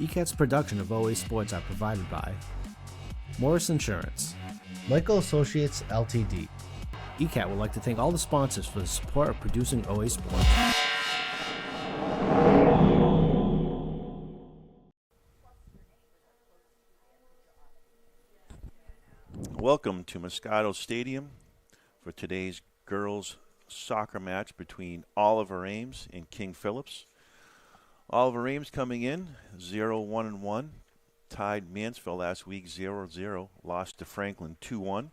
ECAT's production of OA Sports are provided by Morris Insurance, Michael Associates Ltd. ECAT would like to thank all the sponsors for the support of producing OA Sports. Welcome to Muscato Stadium for today's girls soccer match between Oliver Ames and King Phillips. Oliver Ames coming in 0-1-1, tied Mansfield last week 0-0, lost to Franklin 2-1.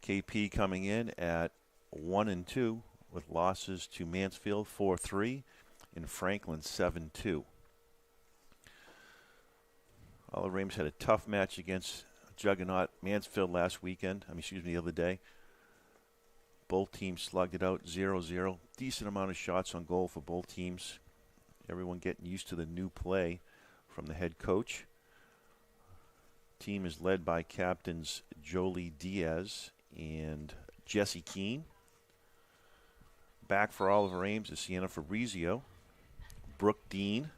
KP coming in at 1-2 with losses to Mansfield 4-3 and Franklin 7-2. Oliver Ames had a tough match against Juggernaut Mansfield the other day. Both teams slugged it out 0-0. Decent amount of shots on goal for both teams. Everyone getting used to the new play from the head coach. Team is led by captains Jolie Diaz and Jesse Keene. Back for Oliver Ames is Sienna Fabrizio, Brooke Dean.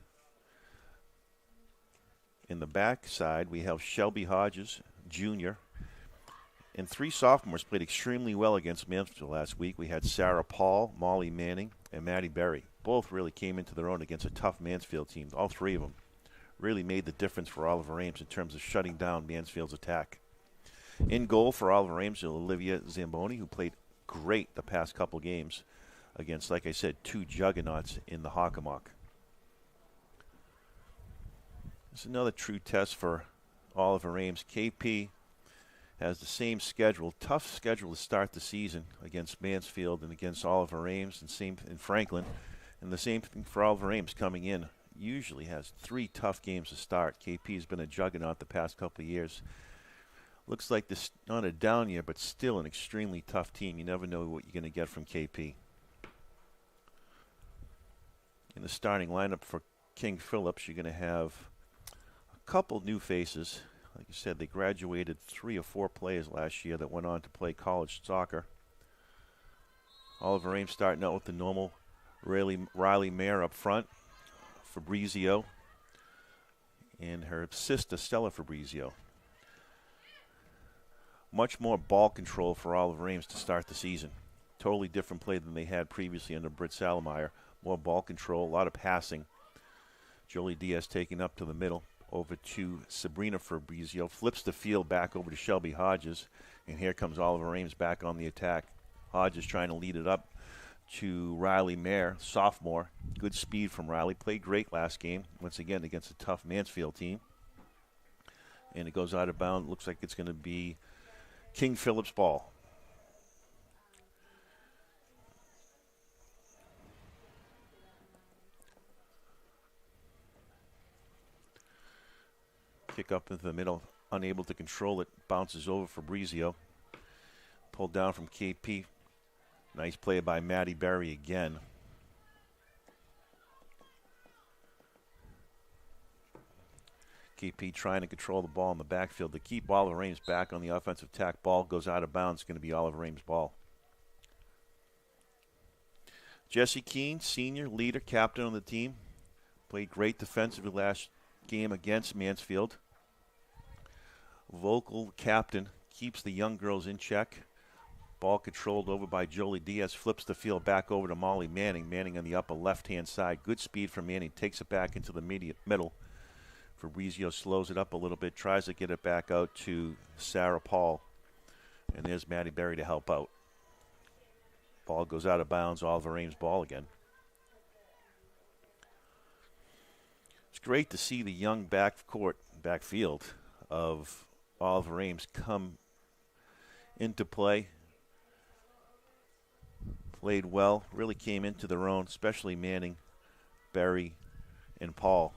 In the back side, we have Shelby Hodges, Jr., and three sophomores played extremely well against Mansfield last week. We had Sarah Paul, Molly Manning, and Maddie Berry. Both really came into their own against a tough Mansfield team. All three of them really made the difference for Oliver Ames in terms of shutting down Mansfield's attack. In goal for Oliver Ames is Olivia Zamboni, who played great the past couple games against, like I said, two juggernauts in the Hockomock. It's another true test for Oliver Ames. KP has the same schedule, tough schedule to start the season against Mansfield and against Oliver Ames, and same in Franklin. And the same thing for Oliver Ames coming in. Usually has three tough games to start. KP has been a juggernaut the past couple of years. Looks like this not a down year, but still an extremely tough team. You never know what you're going to get from KP. In the starting lineup for King Phillips, you're going to have a couple new faces. Like you said, they graduated 3 or 4 players last year that went on to play college soccer. Oliver Ames starting out with the normal Riley Mayer up front, Fabrizio, and her sister Stella Fabrizio. Much more ball control for Oliver Ames to start the season. Totally different play than they had previously under Britt Salemeyer. More ball control, a lot of passing. Jolie Diaz taking up to the middle. Over to Sabrina Fabrizio, flips the field back over to Shelby Hodges, and here comes Oliver Ames back on the attack. Hodges trying to lead it up to Riley Mayer, sophomore. Good speed from Riley. Played great last game, once again against a tough Mansfield team. And it goes out of bounds. Looks like it's going to be King Phillips' ball. Kick up into the middle, unable to control it, bounces over Fabrizio. Pulled down from KP. Nice play by Maddie Berry again. KP trying to control the ball in the backfield to keep Oliver Ames back on the offensive attack. Ball goes out of bounds. It's going to be Oliver Ames' ball. Jesse Keene, senior, leader, captain on the team. Played great defensively last game against Mansfield. Vocal captain, keeps the young girls in check. Ball controlled over by Jolie Diaz, flips the field back over to Molly Manning. Manning on the upper left-hand side. Good speed from Manning, takes it back into the middle. Fabrizio slows it up a little bit, tries to get it back out to Sarah Paul. And there's Maddie Berry to help out. Ball goes out of bounds, Oliver Ames' ball again. It's great to see the young backfield of Oliver Ames come into play. Played well, really came into their own, especially Manning, Berry, and Paul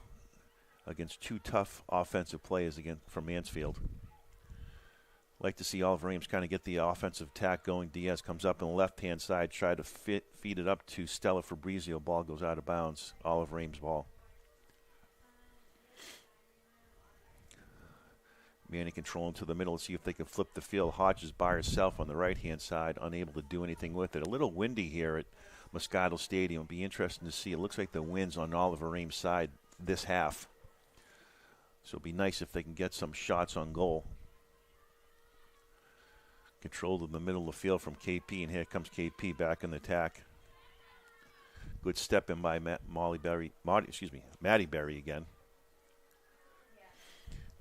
against two tough offensive players again from Mansfield. Like to see Oliver Ames kind of get the offensive attack going. Diaz comes up on the left-hand side, try to feed it up to Stella Fabrizio. Ball goes out of bounds. Oliver Ames' ball. Manning controlling to the middle to see if they can flip the field. Hodges by herself on the right-hand side, unable to do anything with it. A little windy here at Muscato Stadium. It'll be interesting to see. It looks like the wind's on Oliver Ames' side this half. So it'd be nice if they can get some shots on goal. Controlled in the middle of the field from KP, and here comes KP back in the attack. Good step in by Maddie Berry again.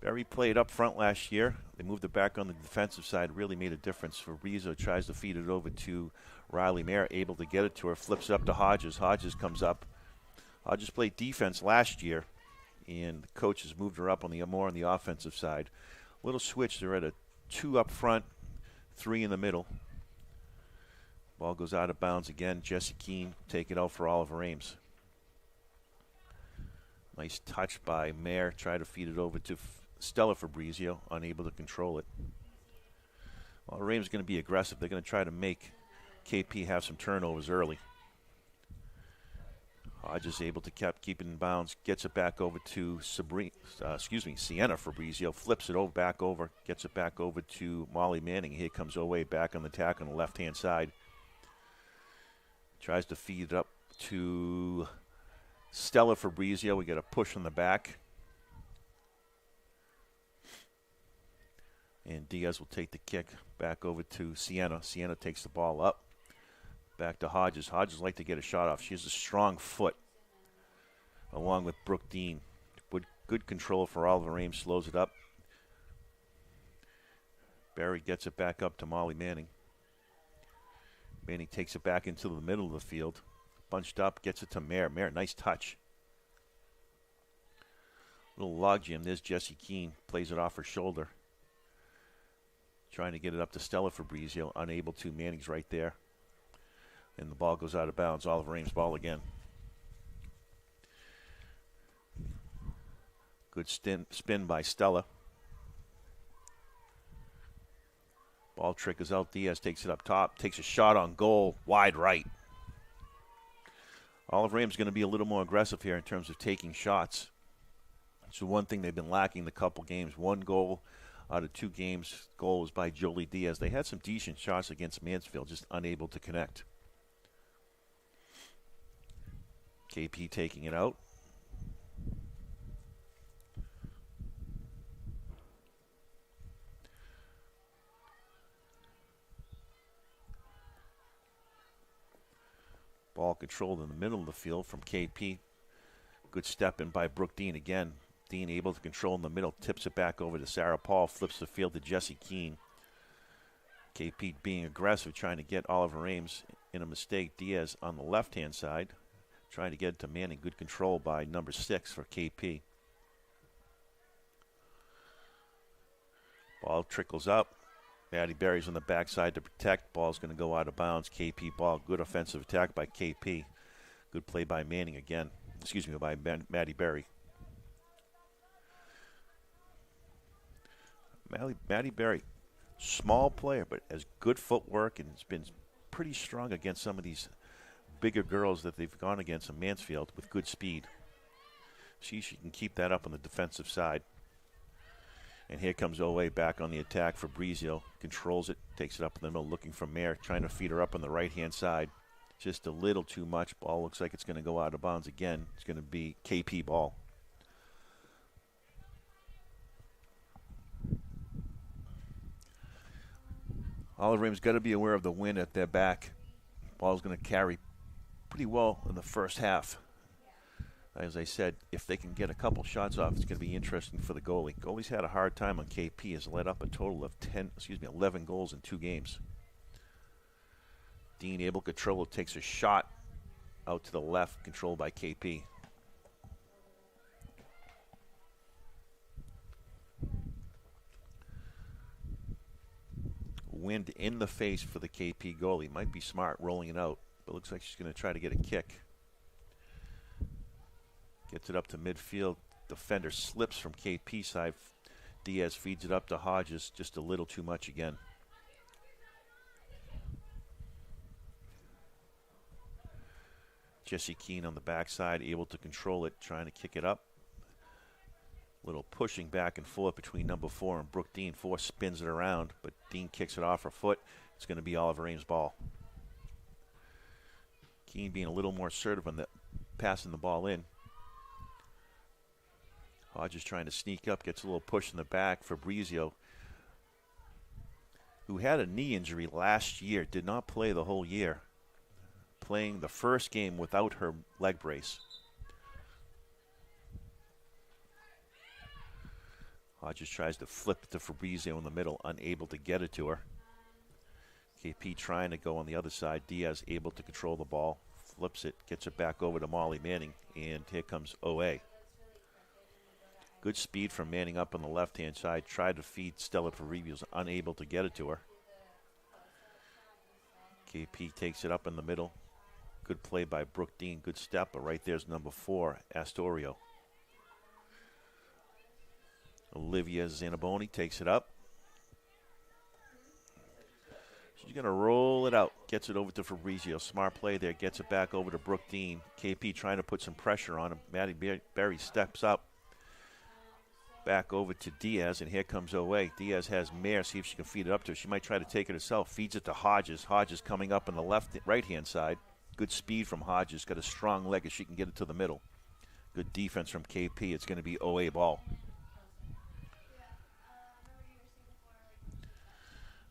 Berry played up front last year. They moved it back on the defensive side. Really made a difference. Fabrizio tries to feed it over to Riley Mayer, able to get it to her. Flips it up to Hodges. Hodges comes up. Hodges played defense last year, and the coach has moved her up on more on the offensive side. Little switch. They're at a 2 up front, 3 in the middle. Ball goes out of bounds again. Jesse Keene take it out for Oliver Ames. Nice touch by Mayer. Try to feed it over to Stella Fabrizio, unable to control it. Oliver Ames is going to be aggressive. They're going to try to make KP have some turnovers early. Hodges able to keep it in bounds. Gets it back over to Sienna Fabrizio. Flips it back over. Gets it back over to Molly Manning. Here comes Owe back on the attack on the left-hand side. Tries to feed it up to Stella Fabrizio. We get a push on the back. And Diaz will take the kick back over to Sienna. Sienna takes the ball up. Back to Hodges. Hodges like to get a shot off. She has a strong foot, along with Brooke Dean. Good control for Oliver Ames. Slows it up. Barry gets it back up to Molly Manning. Manning takes it back into the middle of the field. Bunched up, gets it to Mayer. Mayer, nice touch. Little logjam. There's Jesse Keene. Plays it off her shoulder. Trying to get it up to Stella Fabrizio. Unable to. Manning's right there. And the ball goes out of bounds. Oliver Ames ball again. Good spin by Stella. Ball trickles out. Diaz takes it up top. Takes a shot on goal. Wide right. Oliver Ames is going to be a little more aggressive here in terms of taking shots. It's the one thing they've been lacking the couple games. 1 goal out of 2 games. Goal was by Jolie Diaz. They had some decent shots against Mansfield, just unable to connect. KP taking it out. Ball controlled in the middle of the field from KP. Good step in by Brooke Dean again. Dean able to control in the middle. Tips it back over to Sarah Paul. Flips the field to Jesse Keene. KP being aggressive, trying to get Oliver Ames in a mistake. Diaz on the left-hand side. Trying to get it to Manning. Good control by number 6 for KP. Ball trickles up. Maddie Berry's on the backside to protect. Ball's going to go out of bounds. KP ball. Good offensive attack by KP. Good play by Manning again. By Maddie Berry. Maddie Berry, small player, but has good footwork and has been pretty strong against some of these bigger girls that they've gone against in Mansfield with good speed. She can keep that up on the defensive side. And here comes Owe back on the attack. Fabrizio controls it, takes it up in the middle, looking for Mayer, trying to feed her up on the right-hand side. Just a little too much. Ball looks like it's going to go out of bounds again. It's going to be KP ball. Oliver Ames got to be aware of the wind at their back. Ball's going to carry pretty well in the first half. As I said, if they can get a couple shots off, it's going to be interesting for the goalie. Goalie's had a hard time on KP. Has let up a total of 11 goals in 2 games. Dean able to control it, takes a shot out to the left, controlled by KP. Wind in the face for the KP goalie. Might be smart rolling it out, but looks like she's going to try to get a kick. Gets it up to midfield. Defender slips from KP side. Diaz feeds it up to Hodges. Just a little too much again. Jesse Keene on the backside, able to control it, trying to kick it up. Little pushing back and forth between number 4 and Brooke Dean. 4 spins it around, but Dean kicks it off her foot. It's going to be Oliver Ames' ball. Keene being a little more assertive on the passing the ball in. Hodges trying to sneak up, gets a little push in the back. Fabrizio, who had a knee injury last year, did not play the whole year, playing the first game without her leg brace. Hodges tries to flip it to Fabrizio in the middle, unable to get it to her. KP trying to go on the other side. Diaz able to control the ball, flips it, gets it back over to Molly Manning, and here comes OA. Good speed from Manning up on the left-hand side. Tried to feed Stella Fabrizio, unable to get it to her. KP takes it up in the middle. Good play by Brooke Dean. Good step, but right there's number 4, Astorio. Olivia Zanaboni takes it up. She's going to roll it out. Gets it over to Fabrizio. Smart play there. Gets it back over to Brooke Dean. KP trying to put some pressure on him. Maddie Berry steps up. Back over to Diaz, and here comes OA. Diaz has Mare. See if she can feed it up to her. She might try to take it herself. Feeds it to Hodges. Hodges coming up on the right-hand side. Good speed from Hodges. Got a strong leg as she can get it to the middle. Good defense from KP. It's going to be OA ball.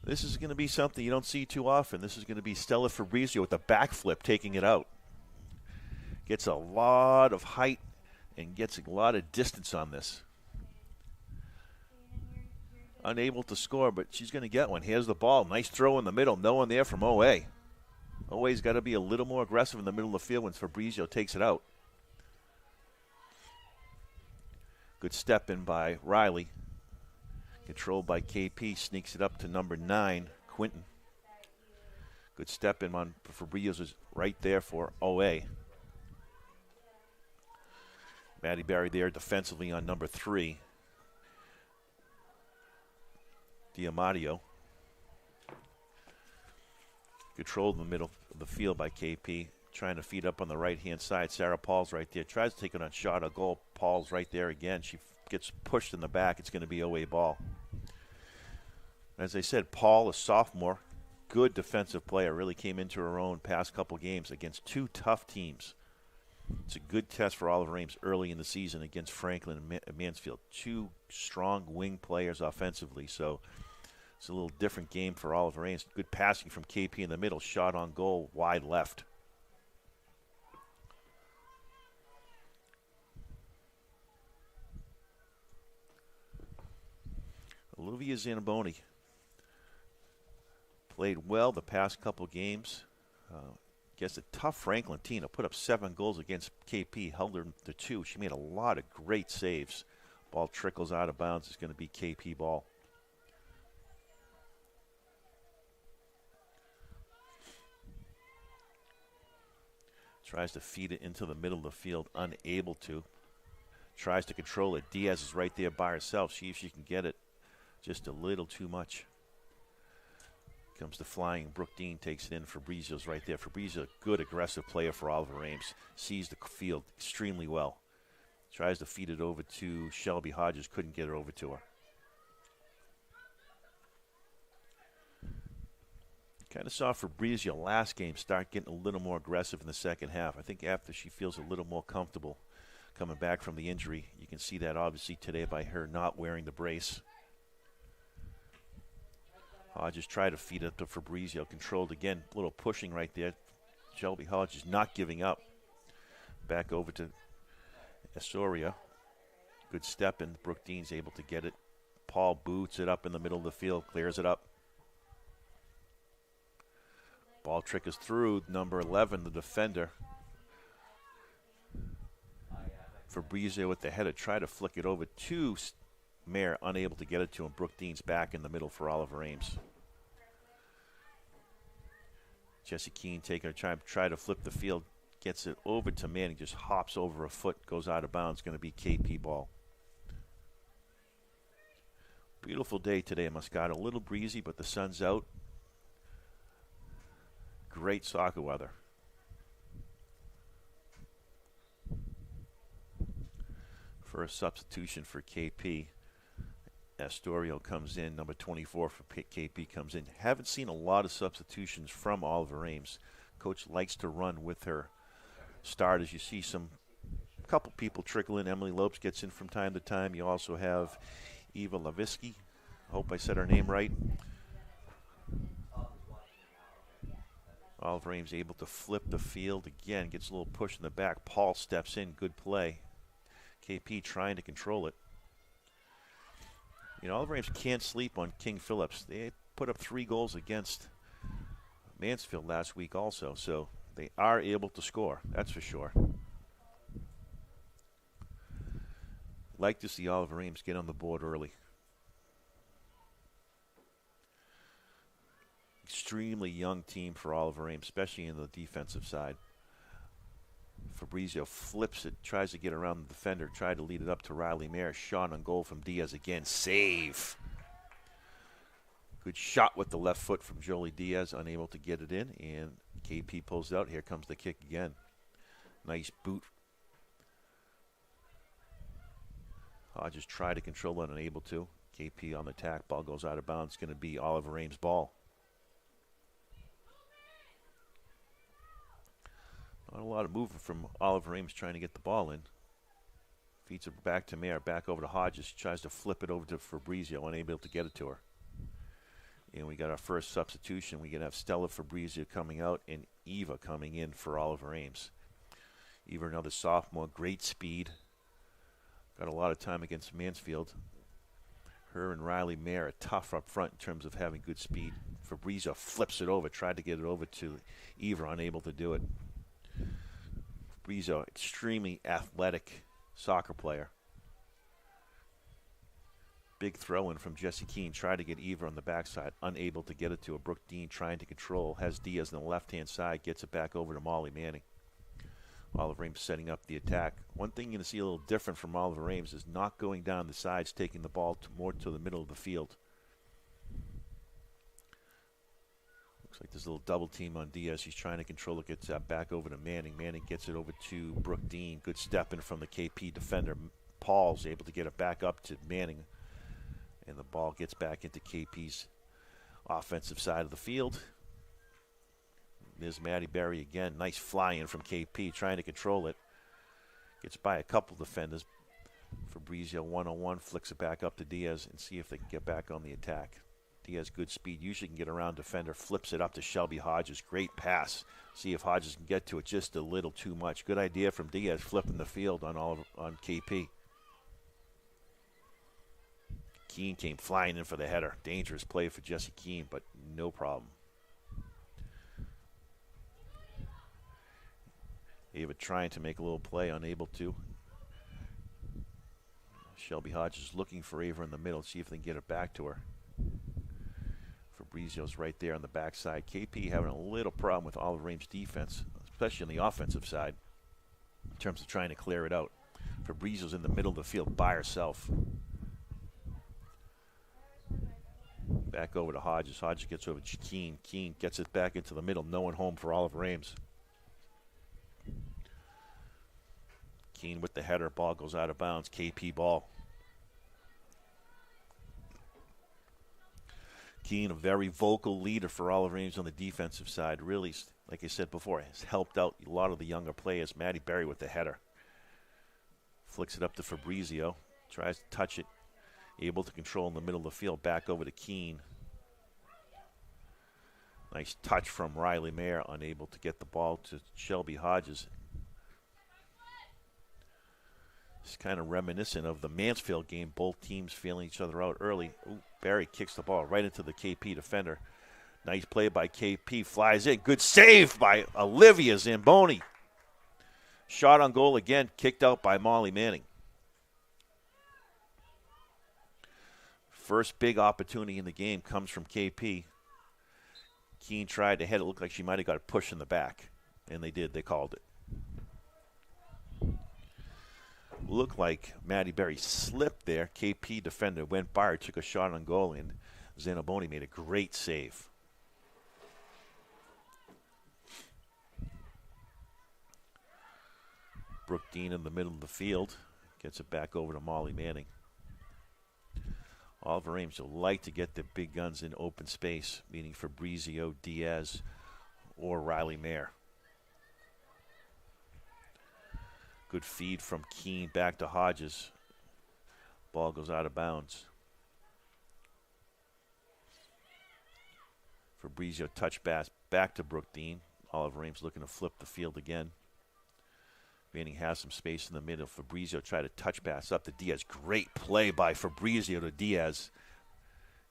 This is going to be something you don't see too often. This is going to be Stella Fabrizio with a backflip taking it out. Gets a lot of height and gets a lot of distance on this. Unable to score, but she's going to get one. Here's the ball. Nice throw in the middle. No one there from OA. OA's got to be a little more aggressive in the middle of the field when Fabrizio takes it out. Good step in by Riley. Controlled by KP. Sneaks it up to number 9, Quinton. Good step in on Fabrizio's is right there for OA. Maddie Barry there defensively on number 3. Diamadio. Controlled in the middle of the field by KP. Trying to feed up on the right-hand side. Sarah Paul's right there. Tries to take it on shot. A goal. Paul's right there again. She gets pushed in the back. It's going to be OA ball. As I said, Paul, a sophomore, good defensive player. Really came into her own past couple games against 2 tough teams. It's a good test for Oliver Ames early in the season against Franklin and Mansfield. 2 strong wing players offensively, so it's a little different game for Oliver Ames. Good passing from KP in the middle. Shot on goal, wide left. Olivia Zanaboni played well the past couple games. Against a tough Franklin team. Put up 7 goals against KP, held her to 2. She made a lot of great saves. Ball trickles out of bounds. It's going to be KP ball. Tries to feed it into the middle of the field, unable to. Tries to control it. Diaz is right there by herself. See if she can get it. Just a little too much. Comes the flying. Brooke Dean takes it in. Fabrizio's right there. Fabrizio, good aggressive player for Oliver Ames. Sees the field extremely well. Tries to feed it over to Shelby Hodges. Couldn't get it over to her. Kind of saw Fabrizio last game start getting a little more aggressive in the second half. I think after she feels a little more comfortable coming back from the injury. You can see that obviously today by her not wearing the brace. Hodges tried to feed it to Fabrizio. Controlled again. A little pushing right there. Shelby Hodges not giving up. Back over to Astoria. Good step in. Brooke Dean's able to get it. Paul boots it up in the middle of the field. Clears it up. Ball trickles through. Number 11, the defender. Fabrizio with the header. Try to flick it over to Mare, unable to get it to him. Brooke Dean's back in the middle for Oliver Ames. Jesse Keene taking a time, try to flip the field, gets it over to Manning, just hops over a foot, goes out of bounds. Going to be KP ball. Beautiful day today in Muscato. A little breezy, but the sun's out. Great soccer weather. First substitution for KP. Astorio comes in. Number 24 for KP comes in. Haven't seen a lot of substitutions from Oliver Ames. Coach likes to run with her starters. You see some couple people trickle in. Emily Lopes gets in from time to time. You also have Eva Lavisky. I hope I said her name right. Oliver Ames able to flip the field again. Gets a little push in the back. Paul steps in. Good play. KP trying to control it. You know, Oliver Ames can't sleep on King Phillips. They put up 3 goals against Mansfield last week also, so they are able to score. That's for sure. Like to see Oliver Ames get on the board early. Extremely young team for Oliver Ames, especially in the defensive side. Fabrizio flips it, tries to get around the defender, tried to lead it up to Riley Mayer. Shot on goal from Diaz again. Save. Good shot with the left foot from Jolie Diaz, unable to get it in, and KP pulls it out. Here comes the kick again. Nice boot. Hodges tried to control it, unable to. KP on the attack. Ball goes out of bounds. It's going to be Oliver Ames' ball. Not a lot of movement from Oliver Ames trying to get the ball in. Feeds it back to Mayer, back over to Hodges. She tries to flip it over to Fabrizio, unable to get it to her. And we got our first substitution. We're going to have Stella Fabrizio coming out and Eva coming in for Oliver Ames. Eva, another sophomore, great speed. Got a lot of time against Mansfield. Her and Riley Mayer are tough up front in terms of having good speed. Fabrizio flips it over, tried to get it over to Eva, unable to do it. Fabrizio, extremely athletic soccer player. Big throw-in from Jesse Keene. Tried to get Eva on the backside. Unable to get it to her. Brooke Dean trying to control. Has Diaz on the left-hand side. Gets it back over to Molly Manning. Oliver Ames setting up the attack. One thing you're going to see a little different from Oliver Ames is not going down the sides, taking the ball more to the middle of the field. Looks like there's a little double team on Diaz. He's trying to control it. Gets back over to Manning. Manning gets it over to Brooke Dean. Good step in from the KP defender. Paul's able to get it back up to Manning. And the ball gets back into KP's offensive side of the field. There's Maddie Berry again. Nice fly-in from KP, trying to control it. Gets by a couple defenders. Fabrizio one-on-one, flicks it back up to Diaz and see if they can get back on the attack. Diaz, good speed, usually can get around defender, flips it up to Shelby Hodges. Great pass. See if Hodges can get to it just a little too much. Good idea from Diaz, flipping the field on KP. Keene came flying in for the header. Dangerous play for Jesse Keene, but no problem. Ava trying to make a little play, unable to. Shelby Hodges looking for Ava in the middle, see if they can get it back to her. Fabrizio's right there on the backside. KP having a little problem with Oliver Ames' defense, especially on the offensive side, in terms of trying to clear it out. Fabrizio's in the middle of the field by herself. Back over to Hodges. Hodges gets over to Keene. Keene gets it back into the middle. No one home for Oliver Ames. Keene with the header. Ball goes out of bounds. KP ball. Keene, a very vocal leader for Oliver Ames on the defensive side. Really, like I said before, has helped out a lot of the younger players. Maddie Berry with the header. Flicks it up to Fabrizio. Tries to touch it. Able to control in the middle of the field. Back over to Keene. Nice touch from Riley Mayer. Unable to get the ball to Shelby Hodges. It's kind of reminiscent of the Mansfield game. Both teams feeling each other out early. Ooh, Barry kicks the ball right into the KP defender. Nice play by KP. Flies in. Good save by Olivia Zamboni. Shot on goal again. Kicked out by Molly Manning. First big opportunity in the game comes from KP. Keene tried to head it. Looked like she might have got a push in the back. And they did. They called it. Looked like Maddie Berry slipped there. KP defender went by her, took a shot on goal, and Zanaboni made a great save. Brooke Dean in the middle of the field. Gets it back over to Molly Manning. Oliver Ames will like to get the big guns in open space, meaning Fabrizio, Diaz, or Riley Mayer. Good feed from Keene back to Hodges. Ball goes out of bounds. Fabrizio touch pass back to Brookdean. Oliver Ames looking to flip the field again. Manning has some space in the middle. Fabrizio tried to touch pass up to Diaz. Great play by Fabrizio to Diaz.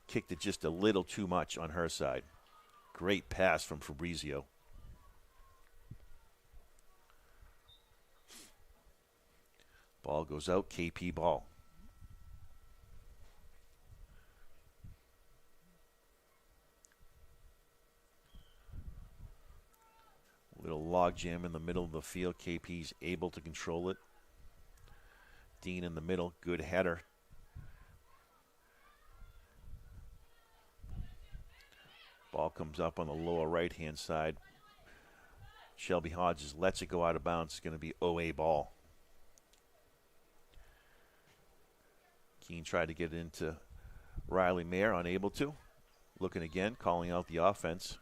Kicked it just a little too much on her side. Great pass from Fabrizio. Ball goes out, KP ball. Little log jam in the middle of the field. KP's able to control it. Dean in the middle, good header. Ball comes up on the lower right-hand side. Shelby Hodges lets it go out of bounds. It's going to be OA ball. Keene tried to get it into Riley Mayer, unable to. Looking again, calling out the offense.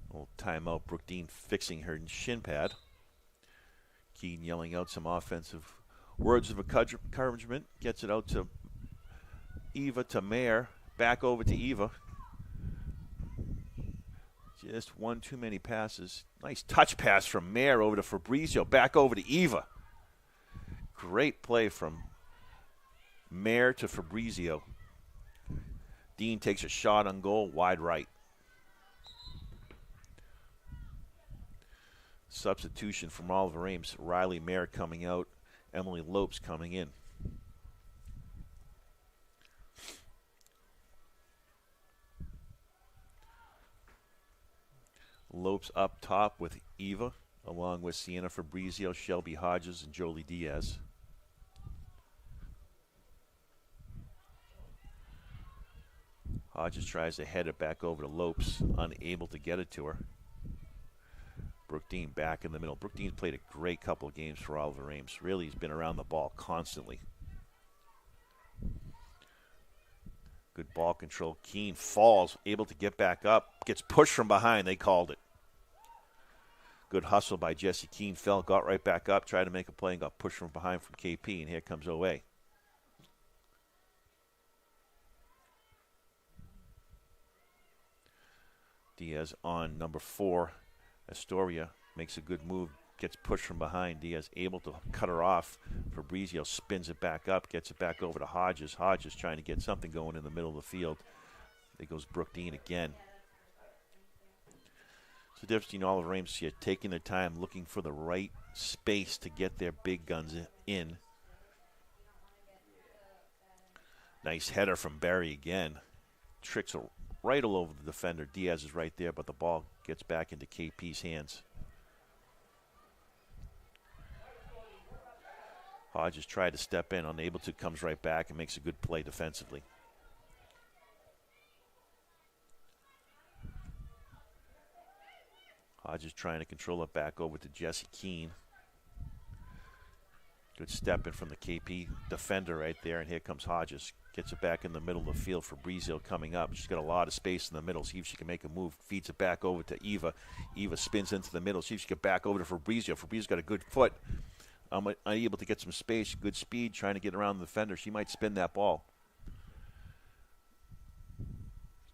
Little timeout. Brookdean fixing her shin pad. Keene yelling out some offensive words of encouragement. Gets it out to Eva to Mayer. Back over to Eva. Just one too many passes. Nice touch pass from Mayer over to Fabrizio. Back over to Eva. Great play from Mayer to Fabrizio. Dean takes a shot on goal, wide right. Substitution from Oliver Ames. Riley Mayer coming out. Emily Lopes coming in. Lopes up top with Eva, along with Sienna Fabrizio, Shelby Hodges, and Jolie Diaz. Hodges tries to head it back over to Lopes, unable to get it to her. Brookdean back in the middle. Brookdean's played a great couple of games for Oliver Ames. Really, he's been around the ball constantly. Good ball control. Keene falls, able to get back up. Gets pushed from behind. They called it. Good hustle by Jesse Keene. Fell, got right back up, tried to make a play, and got pushed from behind from KP, and here comes OA. Diaz on number 4. Astoria makes a good move, gets pushed from behind. Diaz able to cut her off. Fabrizio spins it back up, gets it back over to Hodges. Hodges trying to get something going in the middle of the field. There goes Brookdean again. It's the difference between Oliver Ames here, taking their time, looking for the right space to get their big guns in. Nice header from Barry again. Tricks right all over the defender. Diaz is right there, but the ball gets back into KP's hands. Hodges tried to step in, unable to, comes right back and makes a good play defensively. Hodges trying to control it back over to Jesse Keene. Good step in from the KP defender right there, and here comes Hodges. Gets it back in the middle of the field. Fabrizio coming up. She's got a lot of space in the middle. See if she can make a move. Feeds it back over to Eva. Eva spins into the middle. See if she can get back over to Fabrizio. Fabrizio's got a good foot. Unable to get some space. Good speed trying to get around the defender. She might spin that ball.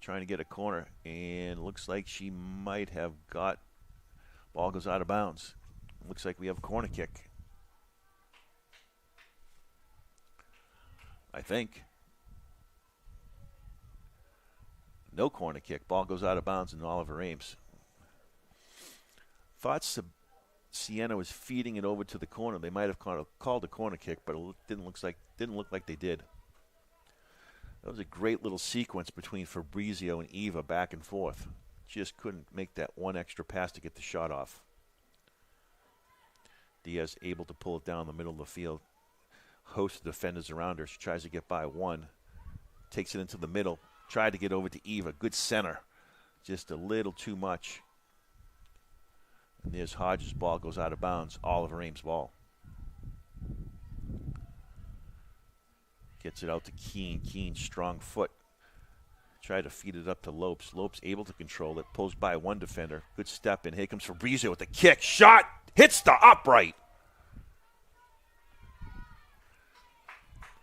Trying to get a corner, and looks like she might have got. Ball goes out of bounds. Looks like we have a corner kick. I think. No corner kick. Ball goes out of bounds in Oliver Ames. Thought Sienna was feeding it over to the corner. They might have called a corner kick, but it didn't look like they did. That was a great little sequence between Fabrizio and Eva back and forth. Just couldn't make that one extra pass to get the shot off. Diaz able to pull it down the middle of the field. Hosts the defenders around her. She tries to get by one. Takes it into the middle. Tried to get over to Eva. Good center. Just a little too much. And there's Hodges' ball. Goes out of bounds. Oliver Ames' ball. Gets it out to Keene. Keene, strong foot. try to feed it up to Lopes. Lopes able to control it. Pulls by one defender. Good step in. Here comes Fabrizio with the kick. Shot. Hits the upright.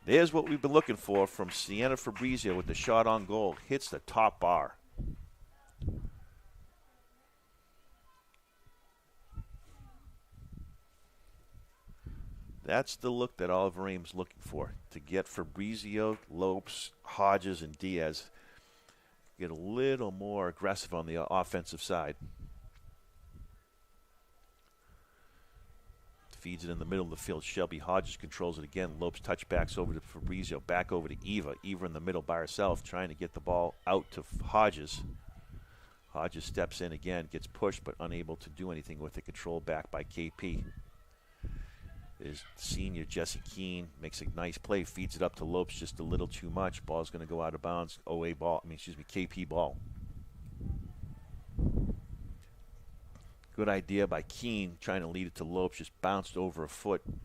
There's what we've been looking for from Sienna Fabrizio with the shot on goal. Hits the top bar. That's the look that Oliver Ames looking for, to get Fabrizio, Lopes, Hodges, and Diaz get a little more aggressive on the offensive side. Feeds it in the middle of the field. Shelby Hodges controls it again. Lopes touchbacks over to Fabrizio, back over to Eva. Eva in the middle by herself, trying to get the ball out to Hodges. Hodges steps in again, gets pushed, but unable to do anything with it. Control back by KP. Is senior Jesse Keene, makes a nice play, feeds it up to Lopes just a little too much. Ball's going to go out of bounds. KP ball. Good idea by Keene, trying to lead it to Lopes, just bounced over a foot. And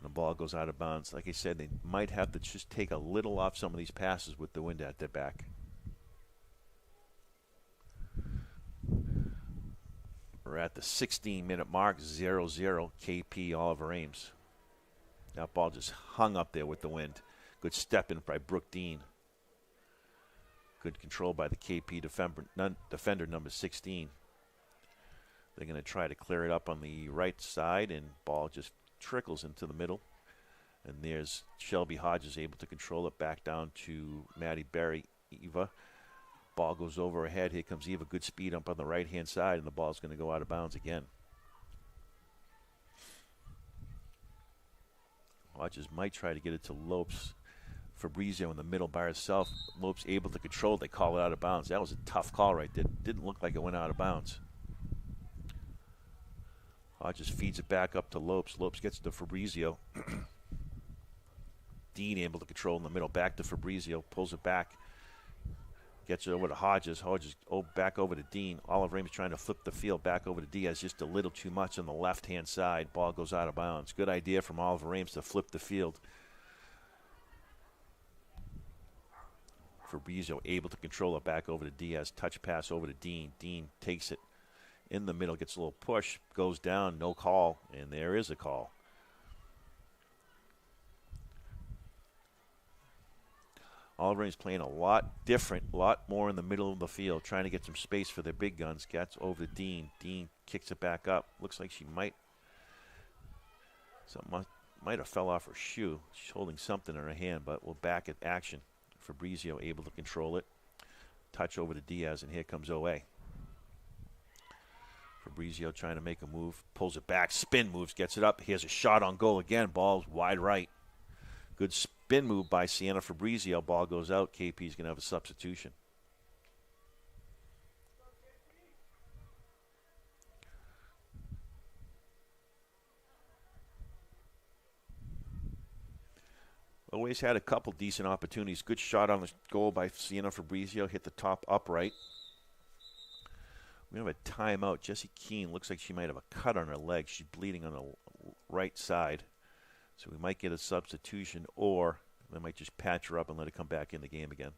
the ball goes out of bounds. Like I said, they might have to just take a little off some of these passes with the wind at their back. We're at the 16-minute mark, 0-0, KP Oliver Ames. That ball just hung up there with the wind. Good step in by Brooke Dean. Good control by the KP defender number 16. They're going to try to clear it up on the right side, and ball just trickles into the middle. And there's Shelby Hodges able to control it back down to Maddie Berry. Eva. Ball goes over her head. Here comes Eva. Good speed up on the right-hand side, and the ball's going to go out of bounds again. Hodges might try to get it to Lopes. Fabrizio in the middle by herself. Lopes able to control it. They call it out of bounds. That was a tough call right there. Didn't look like it went out of bounds. Hodges feeds it back up to Lopes. Lopes gets it to Fabrizio. Dean able to control in the middle. Back to Fabrizio. Pulls it back. Gets it over to Hodges. Hodges back over to Dean. Oliver Ames trying to flip the field back over to Diaz. Just a little too much on the left-hand side. Ball goes out of bounds. Good idea from Oliver Ames to flip the field. Fabrizio able to control it back over to Diaz. Touch pass over to Dean. Dean takes it in the middle. Gets a little push. Goes down. No call. And there is a call. Oliver Ames playing a lot different, a lot more in the middle of the field, trying to get some space for their big guns. Gets over to Dean. Dean kicks it back up. Looks like she might have fell off her shoe. She's holding something in her hand, but we're back at action. Fabrizio able to control it. Touch over to Diaz, and here comes OA. Fabrizio trying to make a move. Pulls it back. Spin moves. Gets it up. Here's a shot on goal again. Ball's wide right. Good spin move by Sienna Fabrizio. Ball goes out. KP's going to have a substitution. Always had a couple decent opportunities. Good shot on the goal by Sienna Fabrizio. Hit the top upright. We have a timeout. Jessie Keene looks like she might have a cut on her leg. She's bleeding on the right side. So we might get a substitution, or they might just patch her up and let her come back in the game again.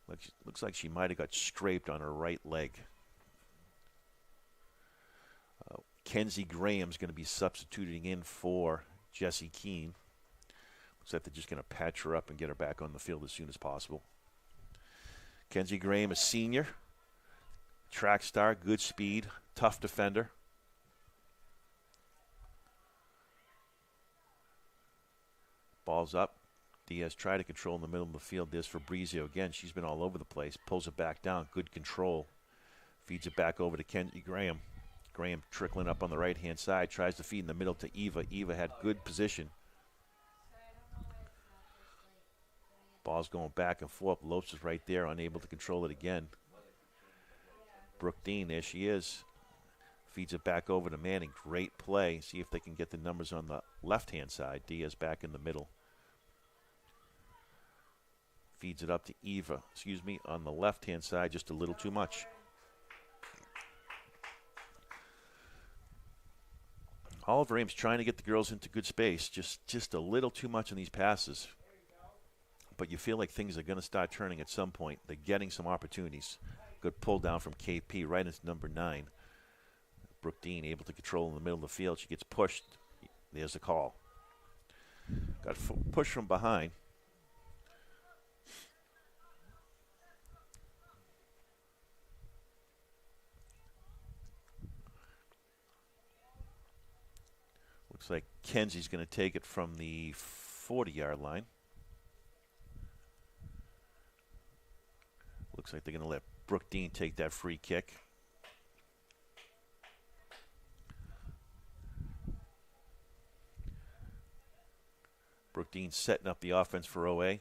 Looks like she might have got scraped on her right leg. Kenzie Graham's going to be substituting in for Jessie Keene. Looks like they're just going to patch her up and get her back on the field as soon as possible. Kenzie Graham, a senior. Track star, good speed, tough defender. Ball's up. Diaz tried to control in the middle of the field. There's Fabrizio again. She's been all over the place. Pulls it back down. Good control. Feeds it back over to Kenzie Graham. Graham trickling up on the right-hand side. Tries to feed in the middle to Eva. Eva had good position. Ball's going back and forth. Lopes is right there, unable to control it again. Brooke Dean, there she is. Feeds it back over to Manning. Great play. See if they can get the numbers on the left-hand side. Diaz back in the middle. Feeds it up to Eva. On the left-hand side, just a little too much. Oliver Ames trying to get the girls into good space. Just a little too much on these passes. but you feel like things are going to start turning at some point. They're getting some opportunities. Good pull down from KP right into number 9. Brooke Dean able to control in the middle of the field. She gets pushed. There's the call. Got push from behind. Looks like Kenzie's going to take it from the 40-yard line. Looks like they're going to let Brooke Dean take that free kick. Brooke Dean setting up the offense for OA.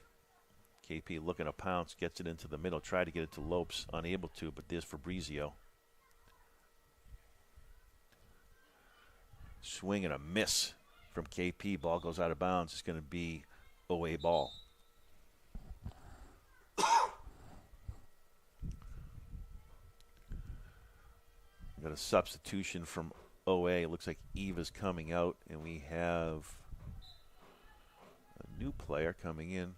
KP looking to pounce, gets it into the middle, try to get it to Lopes, unable to, but there's Fabrizio. Swing and a miss from KP. Ball goes out of bounds. It's going to be OA ball. Got a substitution from OA. It looks like Eva's coming out, and we have a new player coming in.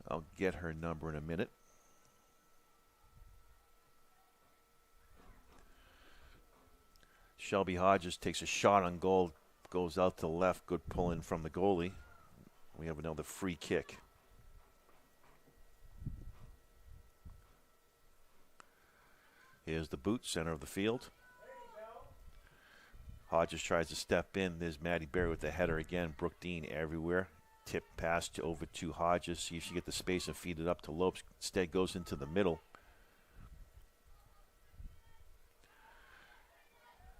I'll get her number in a minute. Shelby Hodges takes a shot on goal, goes out to the left. Good pull in from the goalie. We have another free kick. Here's the boot, center of the field. Hodges tries to step in. There's Maddie Berry with the header again. Brooke Dean everywhere. Tip pass over to Hodges. See if she get the space and feed it up to Lopes. Instead goes into the middle.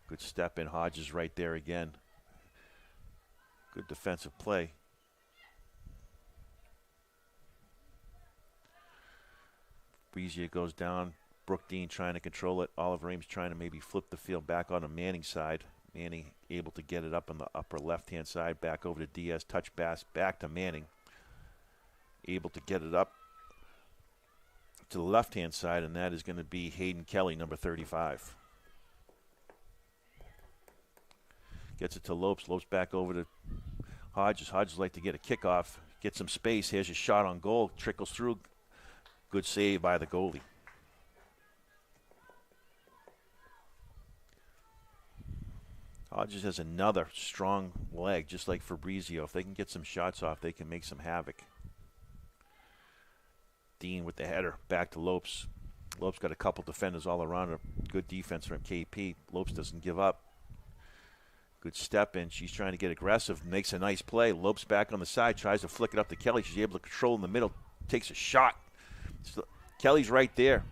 Good step in. Hodges right there again. Good defensive play. Breezier goes down. Brooke Dean trying to control it. Oliver Ames trying to maybe flip the field back on the Manning side. Manning able to get it up on the upper left-hand side. Back over to Diaz. Touch pass back to Manning. Able to get it up to the left-hand side, and that is going to be Hayden Kelly, number 35. Gets it to Lopes. Lopes back over to Hodges. Hodges like to get a kickoff. Get some space. Here's a shot on goal. Trickles through. Good save by the goalie. Hodges has another strong leg, just like Fabrizio. If they can get some shots off, they can make some havoc. Dean with the header. Back to Lopes. Lopes got a couple defenders all around her. Good defense from KP. Lopes doesn't give up. Good step in. She's trying to get aggressive. Makes a nice play. Lopes back on the side. Tries to flick it up to Kelly. She's able to control in the middle. Takes a shot. Kelly's right there.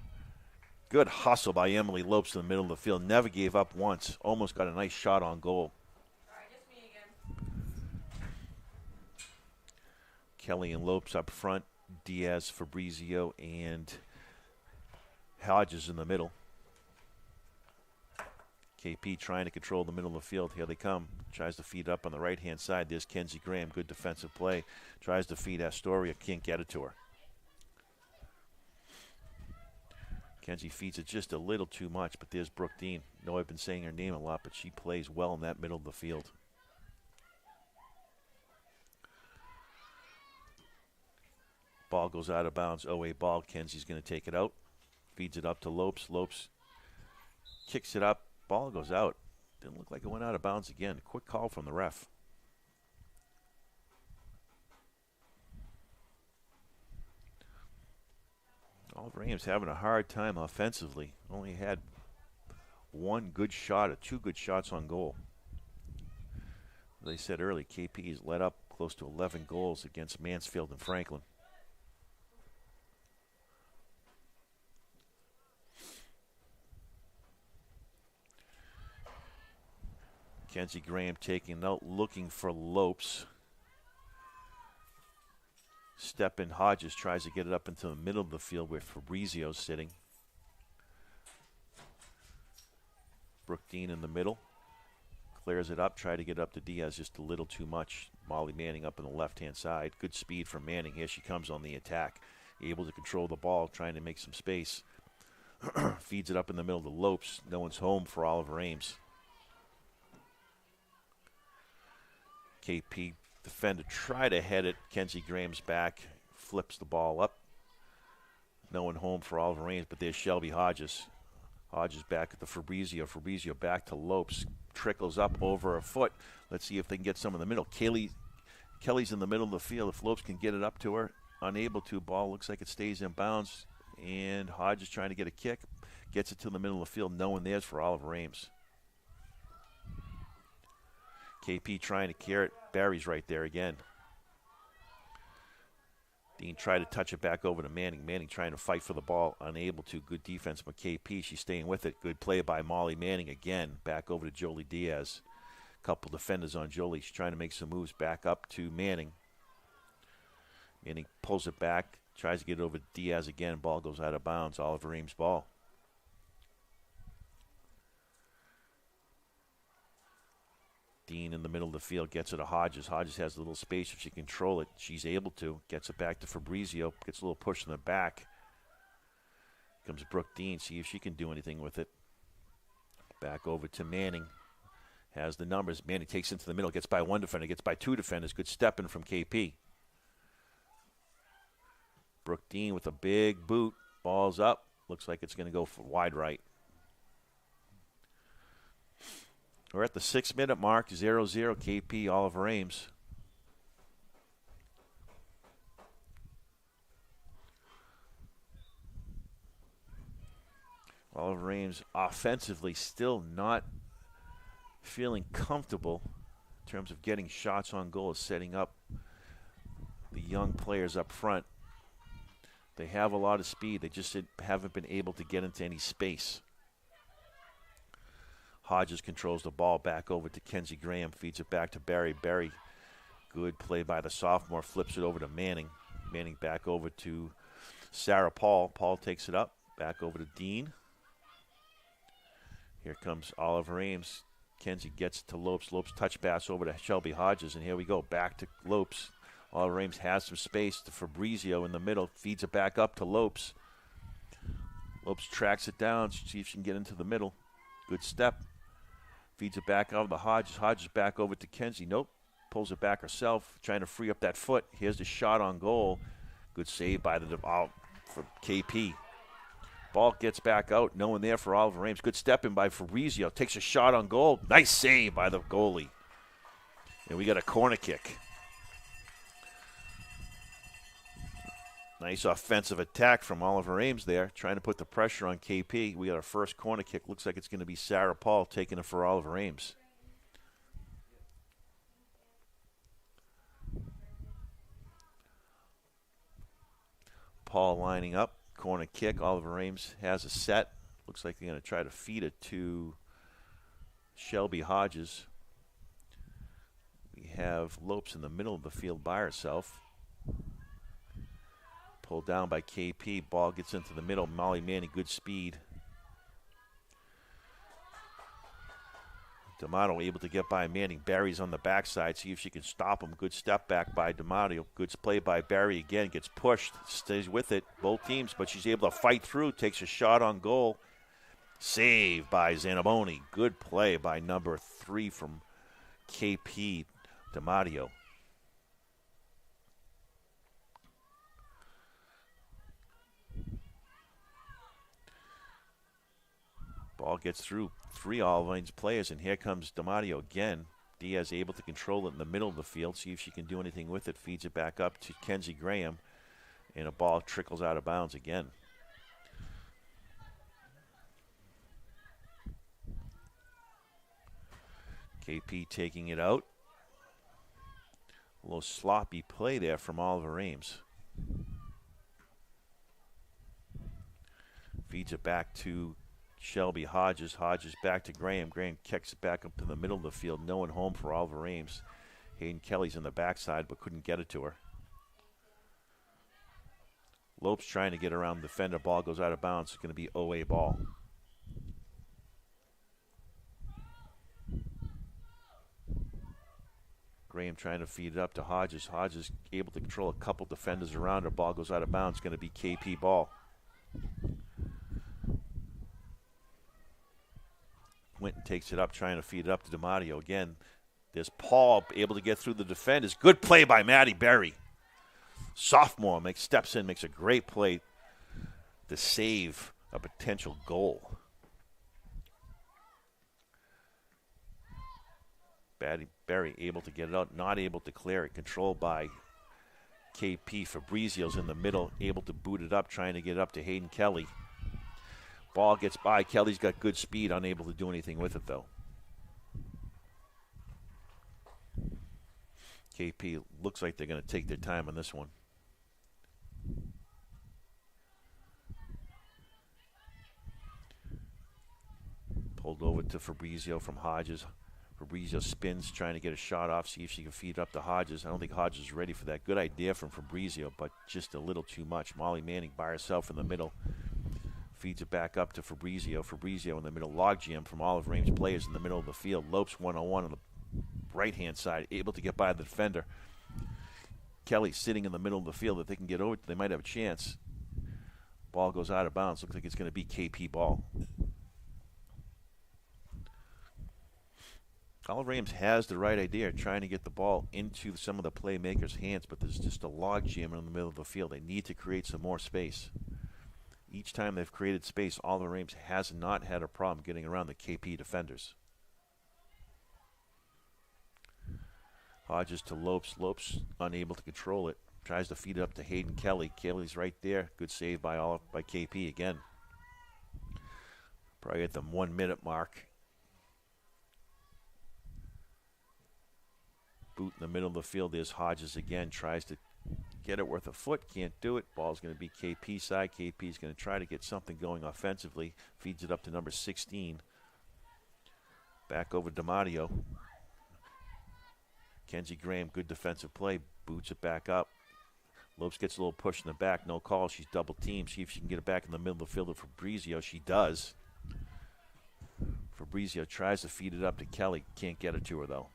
Good hustle by Emily Lopes in the middle of the field. Never gave up once. Almost got a nice shot on goal. All right, just me again. Kelly and Lopes up front. Diaz, Fabrizio, and Hodges in the middle. KP trying to control the middle of the field. Here they come. Tries to feed up on the right-hand side. There's Kenzie Graham. Good defensive play. Tries to feed Astoria. Can't get it to her. Kenzie feeds it just a little too much, but there's Brooke Dean. I know I've been saying her name a lot, but she plays well in that middle of the field. Ball goes out of bounds. OA ball. Kenzie's going to take it out. Feeds it up to Lopes. Lopes kicks it up. Ball goes out. Didn't look like it went out of bounds again. Quick call from the ref. Oliver Ames having a hard time offensively. Only had one good shot, or two good shots on goal. As I said earlier, KP has let up close to 11 goals against Mansfield and Franklin. Kenzie Graham taking out, looking for Lopes. Step in. Hodges tries to get it up into the middle of the field where Fabrizio's sitting. Brooke Dean in the middle. Clears it up. Try to get up to Diaz just a little too much. Molly Manning up on the left-hand side. Good speed from Manning. Here she comes on the attack. Able to control the ball, trying to make some space. Feeds it up in the middle to Lopes. No one's home for Oliver Ames. KP defender try to head it. Kenzie Graham's back, flips the ball up. No one home for Oliver Ames, but there's Shelby Hodges. Hodges back at the Fabrizio. Fabrizio back to Lopes. Trickles up over a foot. Let's see if they can get some in the middle. Kelly's in the middle of the field. If Lopes can get it up to her, unable to. Ball looks like it stays in bounds. And Hodges trying to get a kick. Gets it to the middle of the field. No one there's for Oliver Ames. KP trying to carry it. Barry's right there again. Dean tried to touch it back over to Manning. Manning trying to fight for the ball. Unable to. Good defense by KP. She's staying with it. Good play by Molly Manning again. Back over to Jolie Diaz. Couple defenders on Jolie. She's trying to make some moves back up to Manning. Manning pulls it back. Tries to get it over to Diaz again. Ball goes out of bounds. Oliver Ames ball. Dean in the middle of the field gets it to Hodges. Hodges has a little space if she can control it. She's able to. Gets it back to Fabrizio. Gets a little push in the back. Comes Brooke Dean. See if she can do anything with it. Back over to Manning. Has the numbers. Manning takes into the middle. Gets by one defender. Gets by two defenders. Good stepping from KP. Brooke Dean with a big boot. Ball's up. Looks like it's going to go for wide right. We're at the 6-minute mark, 0-0, KP, Oliver Ames. Oliver Ames offensively still not feeling comfortable in terms of getting shots on goal, setting up the young players up front. They have a lot of speed. They just haven't been able to get into any space. Hodges controls the ball back over to Kenzie Graham, feeds it back to Barry. Barry, good play by the sophomore, flips it over to Manning. Manning back over to Sarah Paul. Paul takes it up, back over to Dean. Here comes Oliver Ames. Kenzie gets it to Lopes. Lopes touch pass over to Shelby Hodges, and here we go, back to Lopes. Oliver Ames has some space to Fabrizio in the middle, feeds it back up to Lopes. Lopes tracks it down, see if she can get into the middle. Good step. Feeds it back over to Hodges. Hodges back over to Kenzie. Nope. Pulls it back herself, trying to free up that foot. Here's the shot on goal. Good save by for KP. Ball gets back out. No one there for Oliver Ames. Good step in by Fabrizio. Takes a shot on goal. Nice save by the goalie. And we got a corner kick. Nice offensive attack from Oliver Ames there, trying to put the pressure on KP. We got our first corner kick. Looks like it's going to be Sarah Paul taking it for Oliver Ames. Paul lining up. Corner kick. Oliver Ames has a set. Looks like they're going to try to feed it to Shelby Hodges. We have Lopes in the middle of the field by herself. Pulled down by KP. Ball gets into the middle. Molly Manning, good speed. D'Amato able to get by Manning. Barry's on the backside. See if she can stop him. Good step back by D'Amato. Good play by Barry again. Gets pushed. Stays with it. Both teams, but she's able to fight through. Takes a shot on goal. Save by Zanaboni. Good play by number 3 from KP. D'Amato. Ball gets through 3 Oliver Ames players, and here comes D'Amato again. Diaz able to control it in the middle of the field, see if she can do anything with it. Feeds it back up to Kenzie Graham, and a ball trickles out of bounds again. KP taking it out. A little sloppy play there from Oliver Ames. Feeds it back to Shelby Hodges. Hodges back to Graham. Graham kicks it back up to the middle of the field. No one home for Oliver Ames. Hayden Kelly's in the backside but couldn't get it to her. Lopes trying to get around the defender. Ball goes out of bounds. It's going to be OA ball. Graham trying to feed it up to Hodges. Hodges able to control a couple defenders around her. Ball goes out of bounds. It's going to be KP ball. Winton takes it up, trying to feed it up to D'Amato. Again, There's Paul able to get through the defenders. Good play by Maddie Berry. Sophomore steps in, makes a great play to save a potential goal. Maddie Berry able to get it out, not able to clear it. Controlled by KP. Fabrizio's in the middle, able to boot it up, trying to get it up to Hayden Kelly. Ball gets by. Kelly's got good speed, unable to do anything with it, though. KP looks like they're going to take their time on this one. Pulled over to Fabrizio from Hodges. Fabrizio spins, trying to get a shot off, see if she can feed it up to Hodges. I don't think Hodges is ready for that. Good idea from Fabrizio, but just a little too much. Molly Manning by herself in the middle. Feeds it back up to Fabrizio. Fabrizio in the middle. Logjam from all of Ames players in the middle of the field. Lopes one-on-one on the right-hand side, able to get by the defender. Kelly sitting in the middle of the field. If they can get over, they might have a chance. Ball goes out of bounds. Looks like it's going to be KP ball. Oliver Ames has the right idea, trying to get the ball into some of the playmakers' hands, but there's just a log jam in the middle of the field. They need to create some more space. Each time they've created space, Oliver Ames has not had a problem getting around the KP defenders. Hodges to Lopes. Lopes unable to control it. Tries to feed it up to Hayden Kelly. Kelly's right there. Good save by KP again. Probably at the 1 minute mark. Boot in the middle of the field. There's Hodges again. Tries to get it worth a foot. Can't do it. Ball's going to be KP side. KP's going to try to get something going offensively. Feeds it up to number 16. Back over DiMatteo. Kenzie Graham, good defensive play. Boots it back up. Lopes gets a little push in the back. No call. She's double teamed. See if she can get it back in the middle of the field with Fabrizio. She does. Fabrizio tries to feed it up to Kelly. Can't get it to her, though.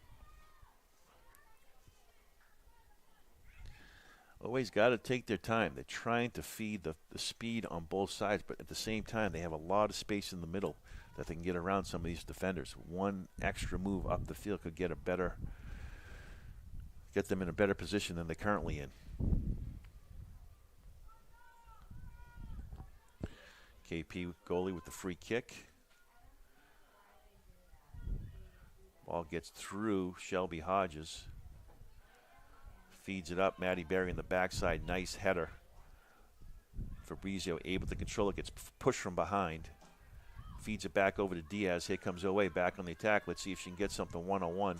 Always got to take their time. They're trying to feed the speed on both sides, but at the same time, they have a lot of space in the middle that they can get around some of these defenders. One extra move up the field could get them in a better position than they're currently in. KP goalie with the free kick. Ball gets through Shelby Hodges. Feeds it up. Maddie Berry in the backside. Nice header. Fabrizio able to control it. Gets pushed from behind. Feeds it back over to Diaz. Here comes Owe back on the attack. Let's see if she can get something one-on-one.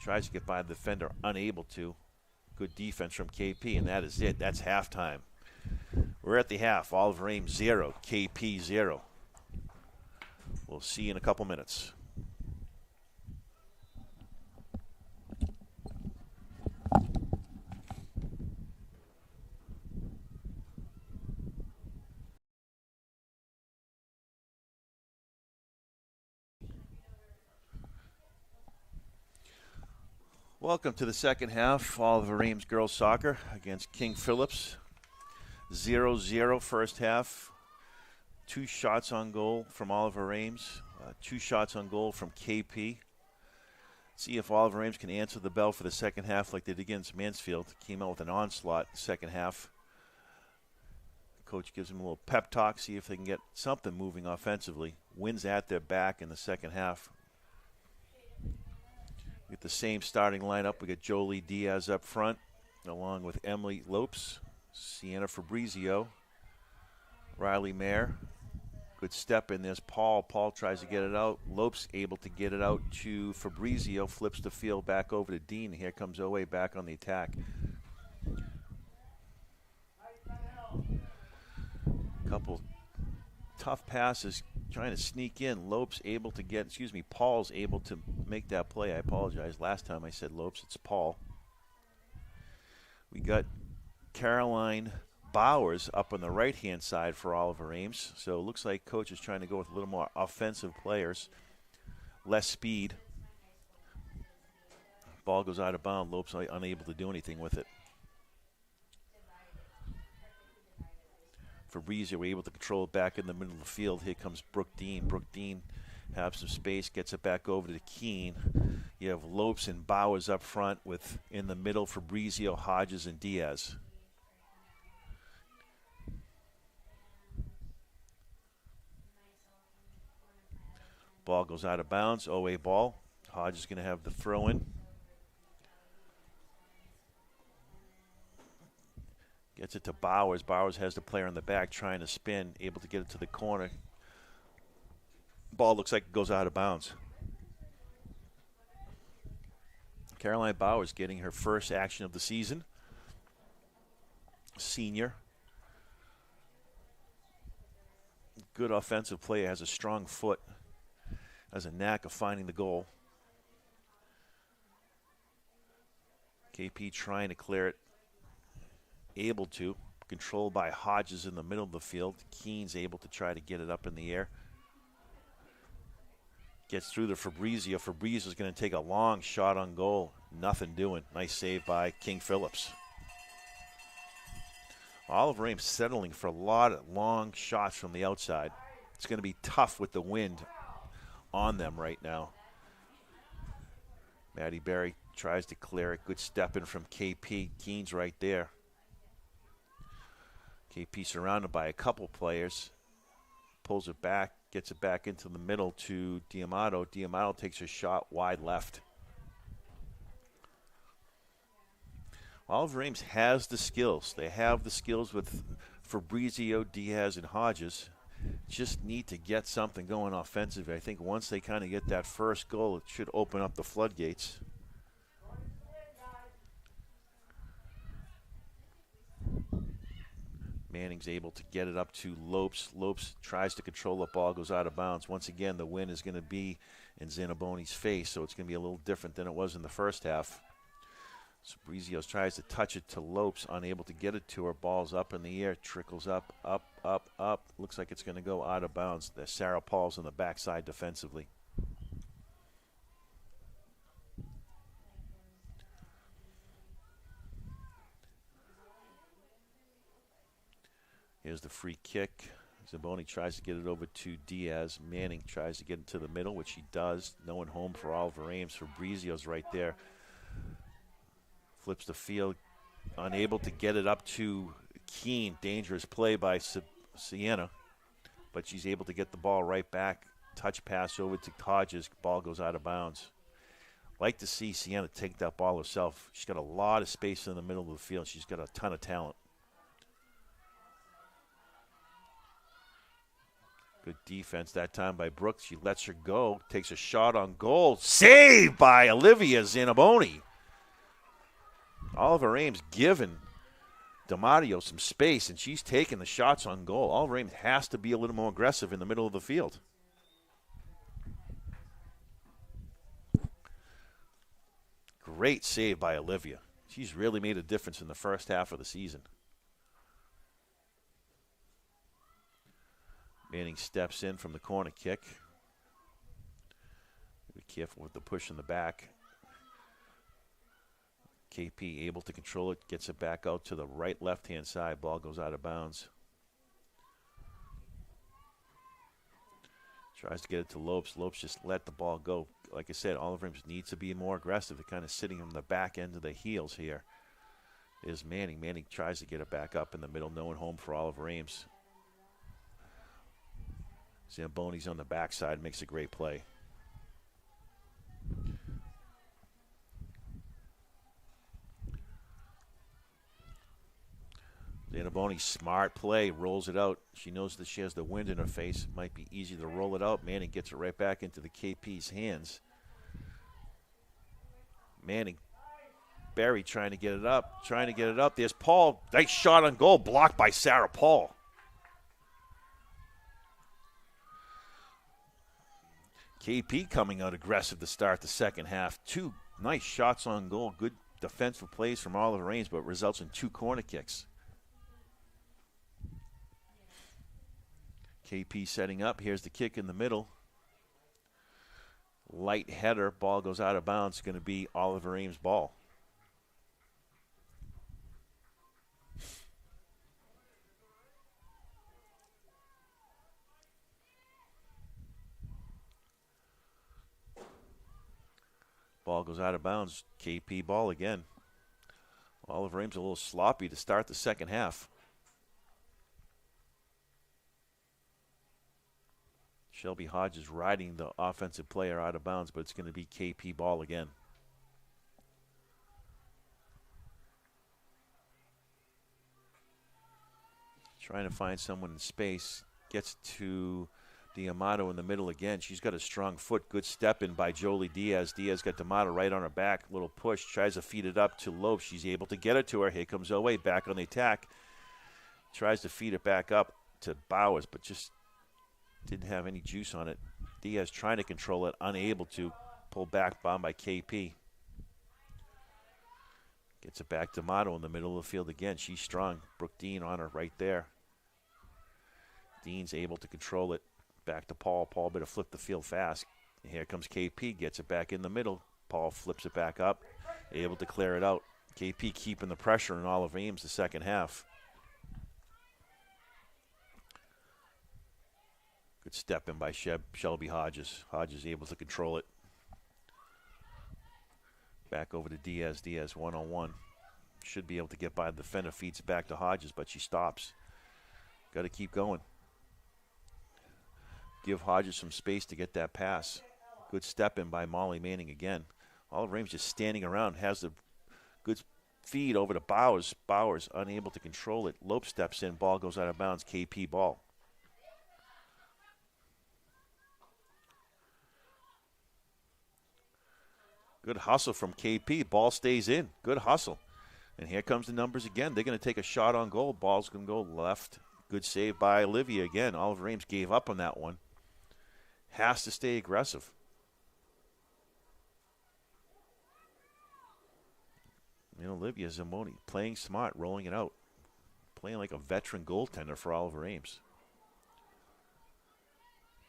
Tries to get by the defender. Unable to. Good defense from KP, and that is it. That's halftime. We're at the half. Oliver Ames 0. KP 0. We'll see you in a couple minutes. Welcome to the second half. Oliver Ames girls soccer against King Phillips. 0-0 first half. 2 shots on goal from Oliver Ames. 2 shots on goal from KP. See if Oliver Ames can answer the bell for the second half like they did against Mansfield. Came out with an onslaught second half. Coach gives them a little pep talk. See if they can get something moving offensively. Wins at their back in the second half. We get the same starting lineup. We got Jolie Diaz up front, along with Emily Lopes, Sienna Fabrizio, Riley Mayer. Good step in. There's Paul. Paul tries to get it out. Lopes able to get it out to Fabrizio. Flips the field back over to Dean. Here comes Owe back on the attack. Couple tough passes. Trying to sneak in. Lopes able to get, Paul's able to make that play. I apologize. Last time I said Lopes, it's Paul. We got Caroline Bowers up on the right-hand side for Oliver Ames. So it looks like coach is trying to go with a little more offensive players. Less speed. Ball goes out of bounds. Lopes unable to do anything with it. Fabrizio able to control it back in the middle of the field. Here comes Brooke Dean. Brooke Dean have some space, gets it back over to Keene. You have Lopes and Bowers up front with, in the middle, Fabrizio, Hodges, and Diaz. Ball goes out of bounds, OA ball. Hodges is going to have the throw in. Gets it to Bowers. Bowers has the player in the back trying to spin, able to get it to the corner. Ball looks like it goes out of bounds. Caroline Bowers getting her first action of the season. Senior. Good offensive player, has a strong foot, has a knack of finding the goal. KP trying to clear it. Able to. Controlled by Hodges in the middle of the field. Keene's able to try to get it up in the air. Gets through to Fabrizio. Fabrizio's going to take a long shot on goal. Nothing doing. Nice save by King Phillips. Oliver Ames settling for a lot of long shots from the outside. It's going to be tough with the wind on them right now. Maddie Berry tries to clear it. Good step in from KP. Keene's right there. KP surrounded by a couple players. Pulls it back. Gets it back into the middle to Diamato. Diamato takes a shot wide left. Oliver Ames has the skills. They have the skills with Fabrizio, Diaz, and Hodges. Just need to get something going offensively. I think once they kind of get that first goal, it should open up the floodgates. Manning's able to get it up to Lopes. Lopes tries to control the ball, goes out of bounds. Once again, the wind is going to be in Zanaboni's face, so it's going to be a little different than it was in the first half. Fabrizio tries to touch it to Lopes, unable to get it to her. Ball's up in the air, trickles up, up, up, up. Looks like it's going to go out of bounds. There's Sarah Paul's on the backside defensively. Here's the free kick. Zaboni tries to get it over to Diaz. Manning tries to get it to the middle, which he does. No one home for Oliver Ames. Fabrizio's right there. Flips the field. Unable to get it up to Keene. Dangerous play by Sienna. But she's able to get the ball right back. Touch pass over to Hodges. Ball goes out of bounds. Like to see Sienna take that ball herself. She's got a lot of space in the middle of the field. She's got a ton of talent. Good defense that time by Brooks. She lets her go. Takes a shot on goal. Saved by Olivia Zanaboni. Oliver Ames giving DiMatteo some space, and she's taking the shots on goal. Oliver Ames has to be a little more aggressive in the middle of the field. Great save by Olivia. She's really made a difference in the first half of the season. Manning steps in from the corner kick. Be careful with the push in the back. KP able to control it, gets it back out to the right left-hand side. Ball goes out of bounds. Tries to get it to Lopes. Lopes just let the ball go. Like I said, Oliver Ames needs to be more aggressive. They're kind of sitting on the back end of the heels here. There's Manning. Manning tries to get it back up in the middle. No one home for Oliver Ames. Zamboni's on the backside, makes a great play. Zanaboni, smart play, rolls it out. She knows that she has the wind in her face. It might be easy to roll it out. Manning gets it right back into the KP's hands. Manning, Barry trying to get it up, There's Paul. Nice shot on goal, blocked by Sarah Paul. KP coming out aggressive to start the second half. Two nice shots on goal. Good defensive plays from Oliver Ames, but results in two corner kicks. KP setting up. Here's the kick in the middle. Light header. Ball goes out of bounds. It's going to be Oliver Ames' ball. Ball goes out of bounds. KP ball again. Olive Ames a little sloppy to start the second half. Shelby Hodges riding the offensive player out of bounds, but it's going to be KP ball again. Trying to find someone in space. Gets to D'Amato in the middle again. She's got a strong foot. Good step in by Jolie Diaz. Diaz got D'Amato right on her back. Little push. Tries to feed it up to Lopes. She's able to get it to her. Here comes Owe back on the attack. Tries to feed it back up to Bowers, but just didn't have any juice on it. Diaz trying to control it. Unable to. Pull back bomb by KP. Gets it back to D'Amato in the middle of the field again. She's strong. Brooke Dean on her right there. Dean's able to control it. Back to Paul. Paul better flip the field fast. And here comes KP. Gets it back in the middle. Paul flips it back up. Able to clear it out. KP keeping the pressure on Olive Ames the second half. Good step in by Shelby Hodges. Hodges able to control it. Back over to Diaz. Diaz one-on-one. Should be able to get by the defender. Feeds it back to Hodges, but she stops. Got to keep going. Give Hodges some space to get that pass. Good step in by Molly Manning again. Olive Ames just standing around. Has the good feed over to Bowers. Bowers unable to control it. Lope steps in. Ball goes out of bounds. KP ball. Good hustle from KP. Ball stays in. Good hustle. And here comes the numbers again. They're going to take a shot on goal. Ball's going to go left. Good save by Olivia again. Olive Ames gave up on that one. Has to stay aggressive. You know, Olivia Zamoni playing smart, rolling it out. Playing like a veteran goaltender for Olive Ames.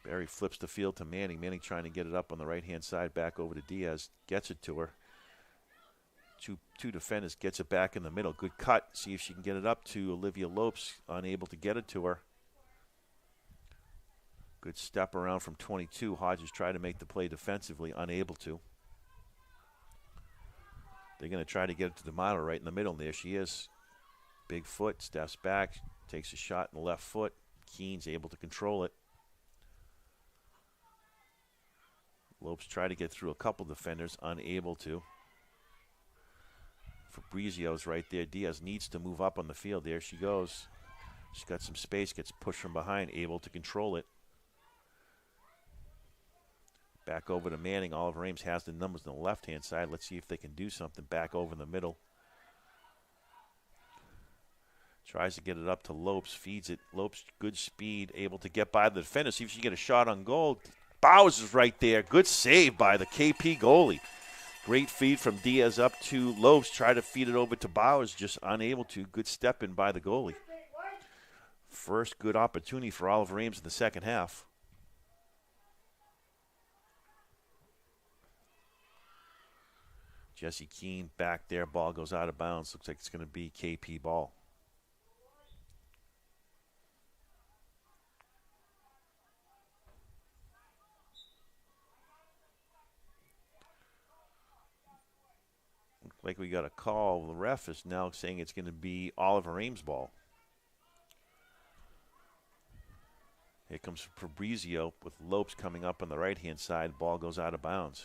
Barry flips the field to Manning. Manning trying to get it up on the right-hand side. Back over to Diaz. Gets it to her. Two defenders. Gets it back in the middle. Good cut. See if she can get it up to Olivia Lopes. Unable to get it to her. Good step around from 22. Hodges tried to make the play defensively. Unable to. They're going to try to get it to D'Amato right in the middle. There she is. Big foot. Steps back. Takes a shot in the left foot. Keene's able to control it. Lopes tried to get through a couple defenders. Unable to. Fabrizio's right there. Diaz needs to move up on the field. There she goes. She's got some space. Gets pushed from behind. Able to control it. Back over to Manning. Olive Ames has the numbers on the left-hand side. Let's see if they can do something. Back over in the middle. Tries to get it up to Lopes. Feeds it. Lopes, good speed. Able to get by the defender. See if she can get a shot on goal. Bowers is right there. Good save by the KP goalie. Great feed from Diaz up to Lopes. Try to feed it over to Bowers. Just unable to. Good step in by the goalie. First good opportunity for Olive Ames in the second half. Jesse Keene back there. Ball goes out of bounds. Looks like it's going to be KP ball. Looks like we got a call. The ref is now saying it's going to be Oliver Ames ball. Here comes Fabrizio with Lopes coming up on the right-hand side. Ball goes out of bounds.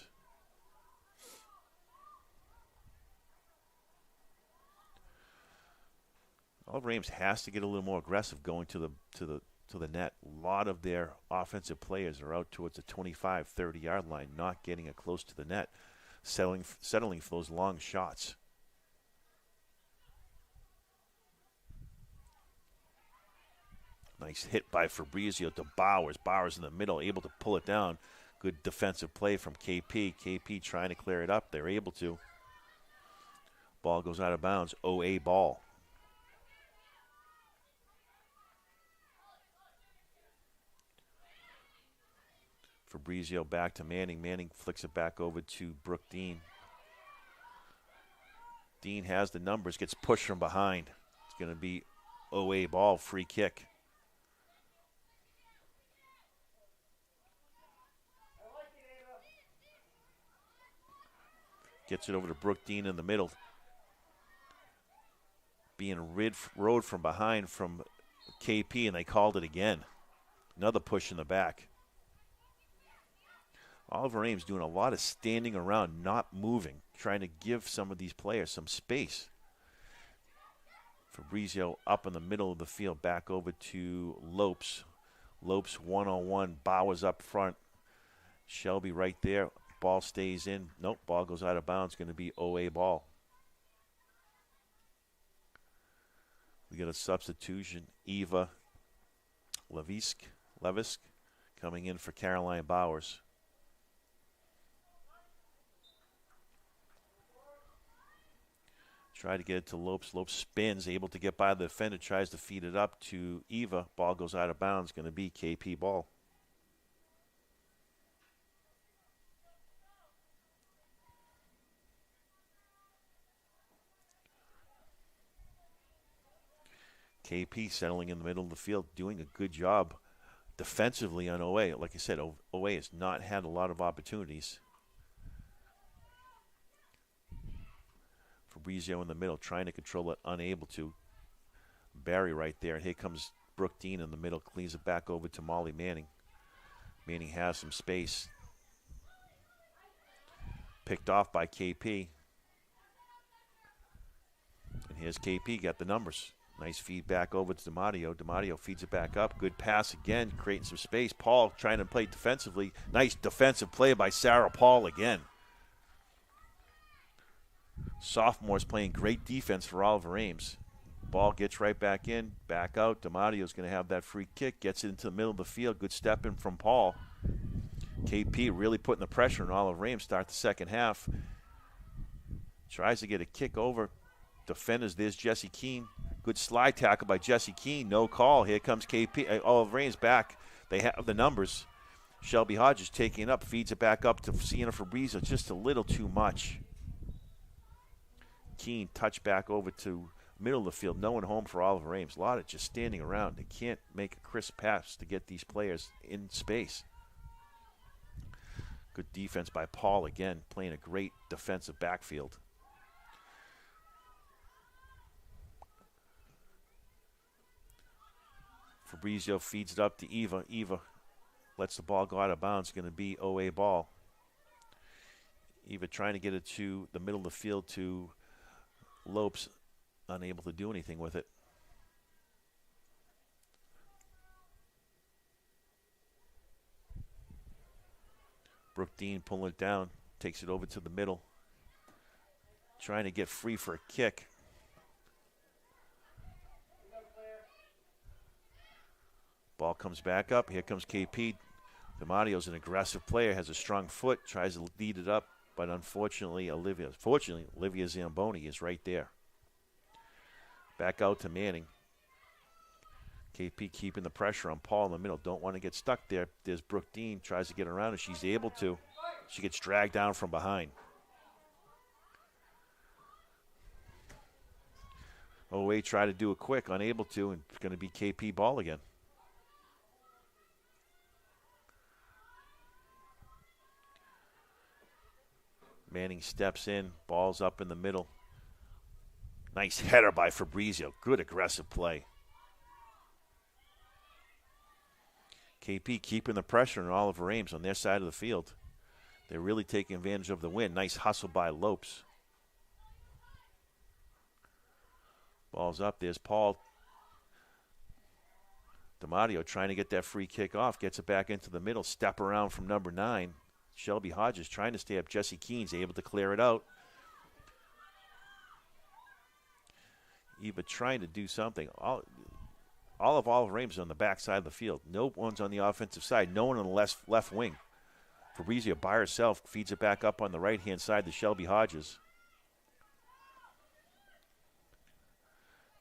Oliver Ames has to get a little more aggressive going to the net. A lot of their offensive players are out towards the 25, 30-yard line, not getting it close to the net, settling for those long shots. Nice hit by Fabrizio to Bowers. Bowers in the middle, able to pull it down. Good defensive play from KP. KP trying to clear it up. They're able to. Ball goes out of bounds. OA ball. Fabrizio back to Manning. Manning flicks it back over to Brooke Dean. Dean has the numbers, gets pushed from behind. It's going to be OA ball, free kick. Gets it over to Brooke Dean in the middle. Being rode from behind from KP, and they called it again. Another push in the back. Oliver Ames doing a lot of standing around, not moving, trying to give some of these players some space. Fabrizio up in the middle of the field, back over to Lopes. Lopes one-on-one, Bowers up front. Shelby right there. Ball stays in. Nope, ball goes out of bounds. Going to be OA ball. We got a substitution. Eva Levisk coming in for Caroline Bowers. Try to get it to Lopes. Lopes spins, able to get by the defender, tries to feed it up to Eva. Ball goes out of bounds. Going to be KP ball. KP settling in the middle of the field, doing a good job defensively on OA. Like I said, OA has not had a lot of opportunities. Fabrizio in the middle, trying to control it, unable to. Barry right there, and here comes Brooke Dean in the middle, cleans it back over to Molly Manning. Manning has some space. Picked off by KP. And here's KP, got the numbers. Nice feed back over to DiMatteo. DiMatteo feeds it back up. Good pass again, creating some space. Paul trying to play defensively. Nice defensive play by Sarah Paul again. Sophomores playing great defense for Oliver Ames. Ball gets right back in, back out. DiMatteo's going to have that free kick. Gets it into the middle of the field. Good step in from Paul. KP really putting the pressure on Oliver Ames. Start the second half. Tries to get a kick over. Defenders, there's Jesse Keene. Good slide tackle by Jesse Keene. No call. Here comes KP. Oliver Ames back. They have the numbers. Shelby Hodges taking it up. Feeds it back up to Sienna Fabrizio. Just a little too much. Keene touch back over to middle of the field. No one home for Oliver Ames. A lot of just standing around. They can't make a crisp pass to get these players in space. Good defense by Paul again, playing a great defensive backfield. Fabrizio feeds it up to Eva. Eva lets the ball go out of bounds. Going to be OA ball. Eva trying to get it to the middle of the field to Lopes, unable to do anything with it. Brooke Dean pulling it down, takes it over to the middle. Trying to get free for a kick. Ball comes back up. Here comes KP. DiMatteo's an aggressive player, has a strong foot, tries to lead it up, but unfortunately, Olivia Zamboni is right there. Back out to Manning. KP keeping the pressure on Paul in the middle. Don't want to get stuck there. There's Brooke Dean, tries to get around, and she's able to. She gets dragged down from behind. OA tried to do it quick, unable to, and it's going to be KP ball again. Manning steps in, ball's up in the middle. Nice header by Fabrizio. Good aggressive play. KP keeping the pressure on Oliver Ames on their side of the field. They're really taking advantage of the win. Nice hustle by Lopes. Ball's up. There's Paul. DiMatteo trying to get that free kick off. Gets it back into the middle. Step around from number 9. Shelby Hodges trying to stay up. Jesse Keene's able to clear it out. Eva trying to do something. All of Oliver Ames on the back side of the field. No one's on the offensive side. No one on the left wing. Fabrizio by herself feeds it back up on the right-hand side to Shelby Hodges.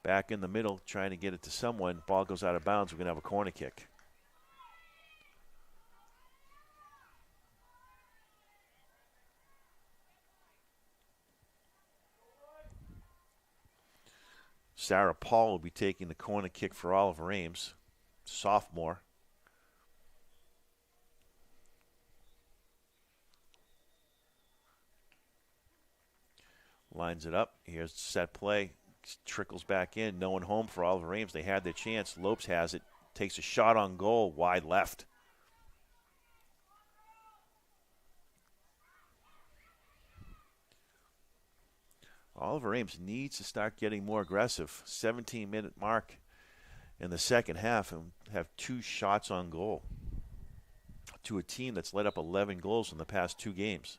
Back in the middle, trying to get it to someone. Ball goes out of bounds. We're going to have a corner kick. Sarah Paul will be taking the corner kick for Oliver Ames, sophomore. Lines it up. Here's set play. Trickles back in. No one home for Oliver Ames. They had their chance. Lopes has it. Takes a shot on goal. Wide left. Oliver Ames needs to start getting more aggressive. 17-minute mark in the second half and have 2 shots on goal to a team that's let up 11 goals in the past 2 games.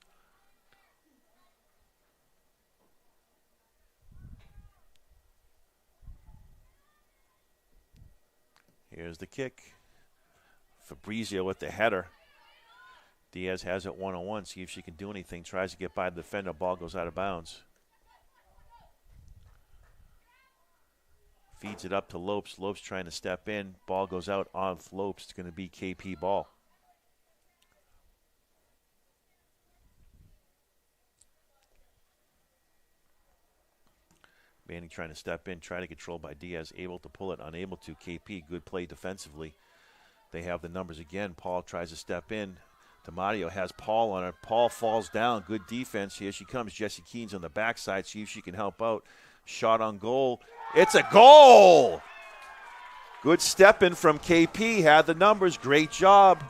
Here's the kick. Fabrizio with the header. Diaz has it one-on-one. See if she can do anything. Tries to get by the defender. Ball goes out of bounds. Feeds it up to Lopes. Lopes trying to step in. Ball goes out on Lopes. It's going to be KP ball. Manning trying to step in, try to control by Diaz, able to pull it, unable to. KP, good play defensively. They have the numbers again. Paul tries to step in. DiMatteo has Paul on it. Paul falls down. Good defense. Here she comes. Jessie Keen's on the backside. See if she can help out. Shot on goal. It's a goal! Good step in from KP. Had the numbers. Great job.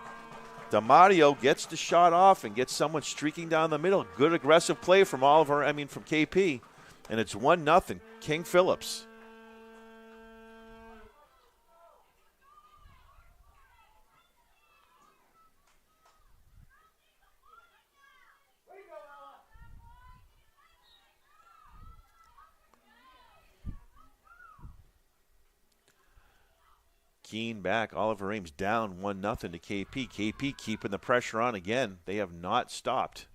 DiMatteo gets the shot off and gets someone streaking down the middle. Good aggressive play from from KP. And it's 1-0, King Phillips. Keene back. Oliver Ames down 1-0 to KP. KP keeping the pressure on again. They have not stopped.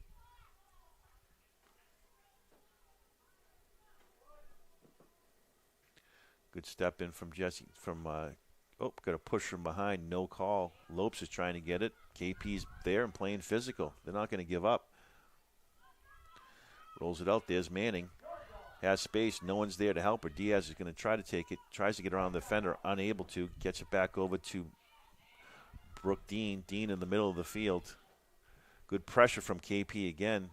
Good step in from Jesse. Got a push from behind. No call. Lopes is trying to get it. KP's there and playing physical. They're not going to give up. Rolls it out. There's Manning. Has space. No one's there to help her. Diaz is going to try to take it. Tries to get around the defender. Unable to. Gets it back over to Brooke Dean. Dean in the middle of the field. Good pressure from KP again.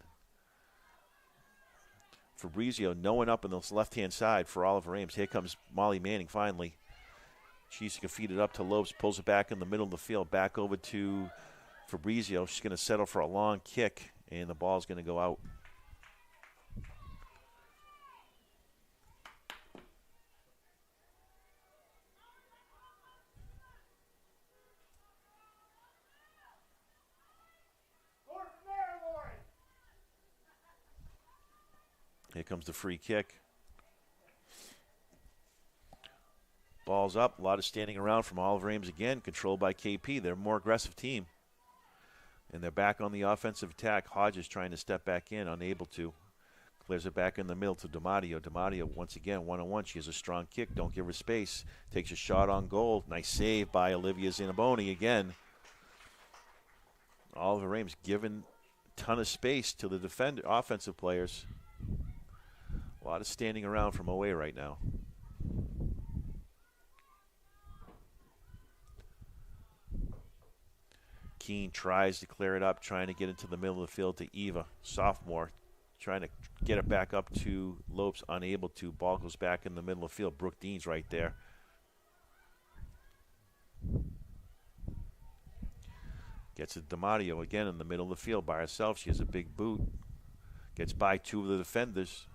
Fabrizio, no one up on the left-hand side for Oliver Ames. Here comes Molly Manning finally. She's going to feed it up to Lopes, pulls it back in the middle of the field, back over to Fabrizio. She's going to settle for a long kick, and the ball's going to go out. Here comes the free kick. Ball's up. A lot of standing around from Oliver Ames again. Controlled by KP. They're a more aggressive team. And they're back on the offensive attack. Hodges trying to step back in. Unable to. Clears it back in the middle to DiMatteo. DiMatteo once again one-on-one. She has a strong kick. Don't give her space. Takes a shot on goal. Nice save by Olivia Zinaboni again. Oliver Ames giving a ton of space to the offensive players. A lot of standing around from away right now. Keene tries to clear it up, trying to get into the middle of the field to Eva, sophomore, trying to get it back up to Lopes, unable to. Ball goes back in the middle of the field. Brooke Dean's right there. Gets it DiMatteo again in the middle of the field by herself. She has a big boot. Gets by 2 of the defenders.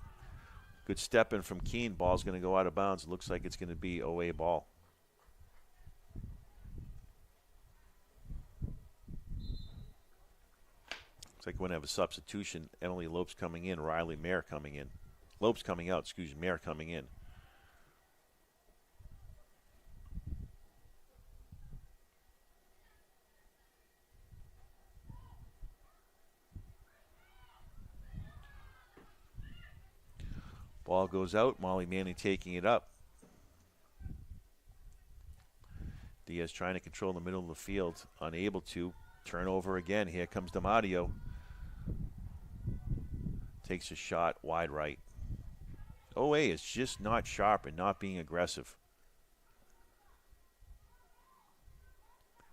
Good step in from Keene. Ball's going to go out of bounds. Looks like it's going to be away ball. Looks like we're going to have a substitution. Emily Lopes coming in. Riley Mayer coming in. Lopes coming out. Mayer coming in. Ball goes out. Molly Manning taking it up. Diaz trying to control the middle of the field. Unable to. Turnover again. Here comes DiMatteo. Takes a shot wide right. OA is just not sharp and not being aggressive.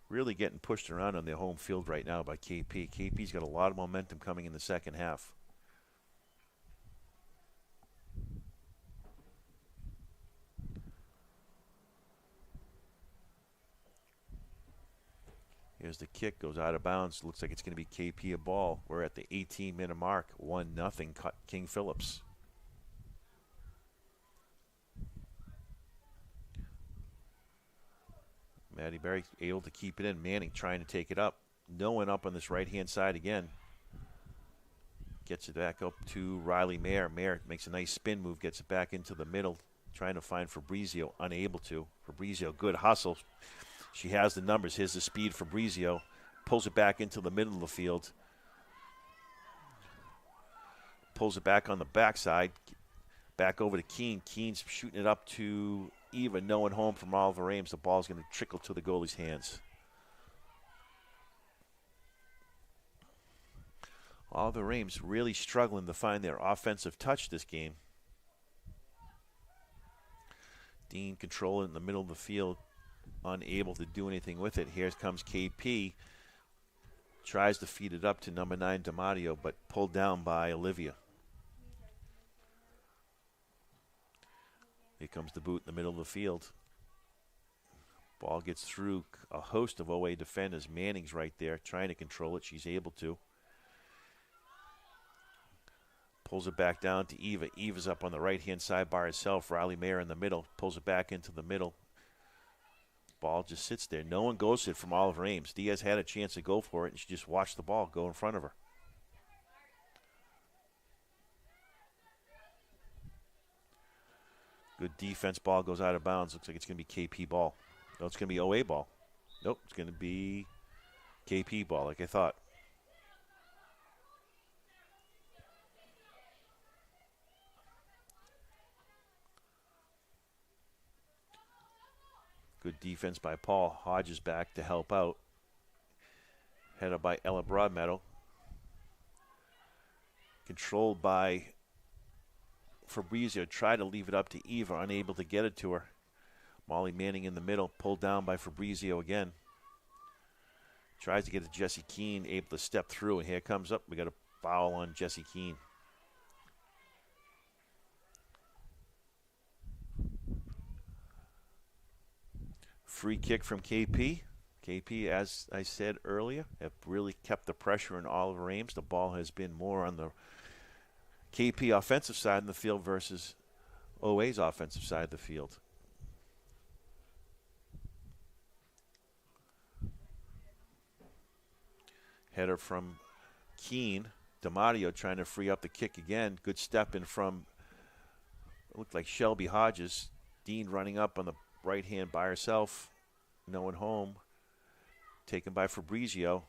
Really getting pushed around on their home field right now by KP. KP's got a lot of momentum coming in the second half. Here's the kick, goes out of bounds. Looks like it's going to be KP a ball. We're at the 18-minute mark. 1-0 King Phillips. Matty Berry able to keep it in. Manning trying to take it up. No one up on this right-hand side again. Gets it back up to Riley Mayer. Mayer makes a nice spin move, gets it back into the middle, trying to find Fabrizio, unable to. Fabrizio, good hustle. She has the numbers. Here's the speed. Fabrizio pulls it back into the middle of the field. Pulls it back on the backside. Back over to Keene. Keene's shooting it up to Eva. No one home from Oliver Ames. The ball's going to trickle to the goalie's hands. Oliver Ames really struggling to find their offensive touch this game. Dean controlling in the middle of the field, unable to do anything with it. Here comes KP. Tries to feed it up to number 9, DiMatteo, but pulled down by Olivia. Here comes the boot in the middle of the field. Ball gets through a host of OA defenders. Manning's right there trying to control it. She's able to. Pulls it back down to Eva. Eva's up on the right-hand side by herself. Riley Mayer in the middle. Pulls it back into the middle. Ball just sits there. No one goes to it from Oliver Ames. Diaz had a chance to go for it, and she just watched the ball go in front of her. Good defense. Ball goes out of bounds. Looks like it's going to be KP ball. No, it's going to be OA ball. Nope, it's going to be KP ball, like I thought. Good defense by Paul. Hodges back to help out. Headed by Ella Broadmeadow. Controlled by Fabrizio. Tried to leave it up to Eva. Unable to get it to her. Molly Manning in the middle. Pulled down by Fabrizio again. Tries to get it to Jesse Keene. Able to step through. And here comes up. We got a foul on Jesse Keene. Free kick from KP. KP, as I said earlier, have really kept the pressure on Oliver Ames. The ball has been more on the KP offensive side of the field versus OA's offensive side of the field. Header from Keene. DiMatteo trying to free up the kick again. Good step in from, it looked like Shelby Hodges. Dean running up on the right hand by herself. No one home. Taken by Fabrizio.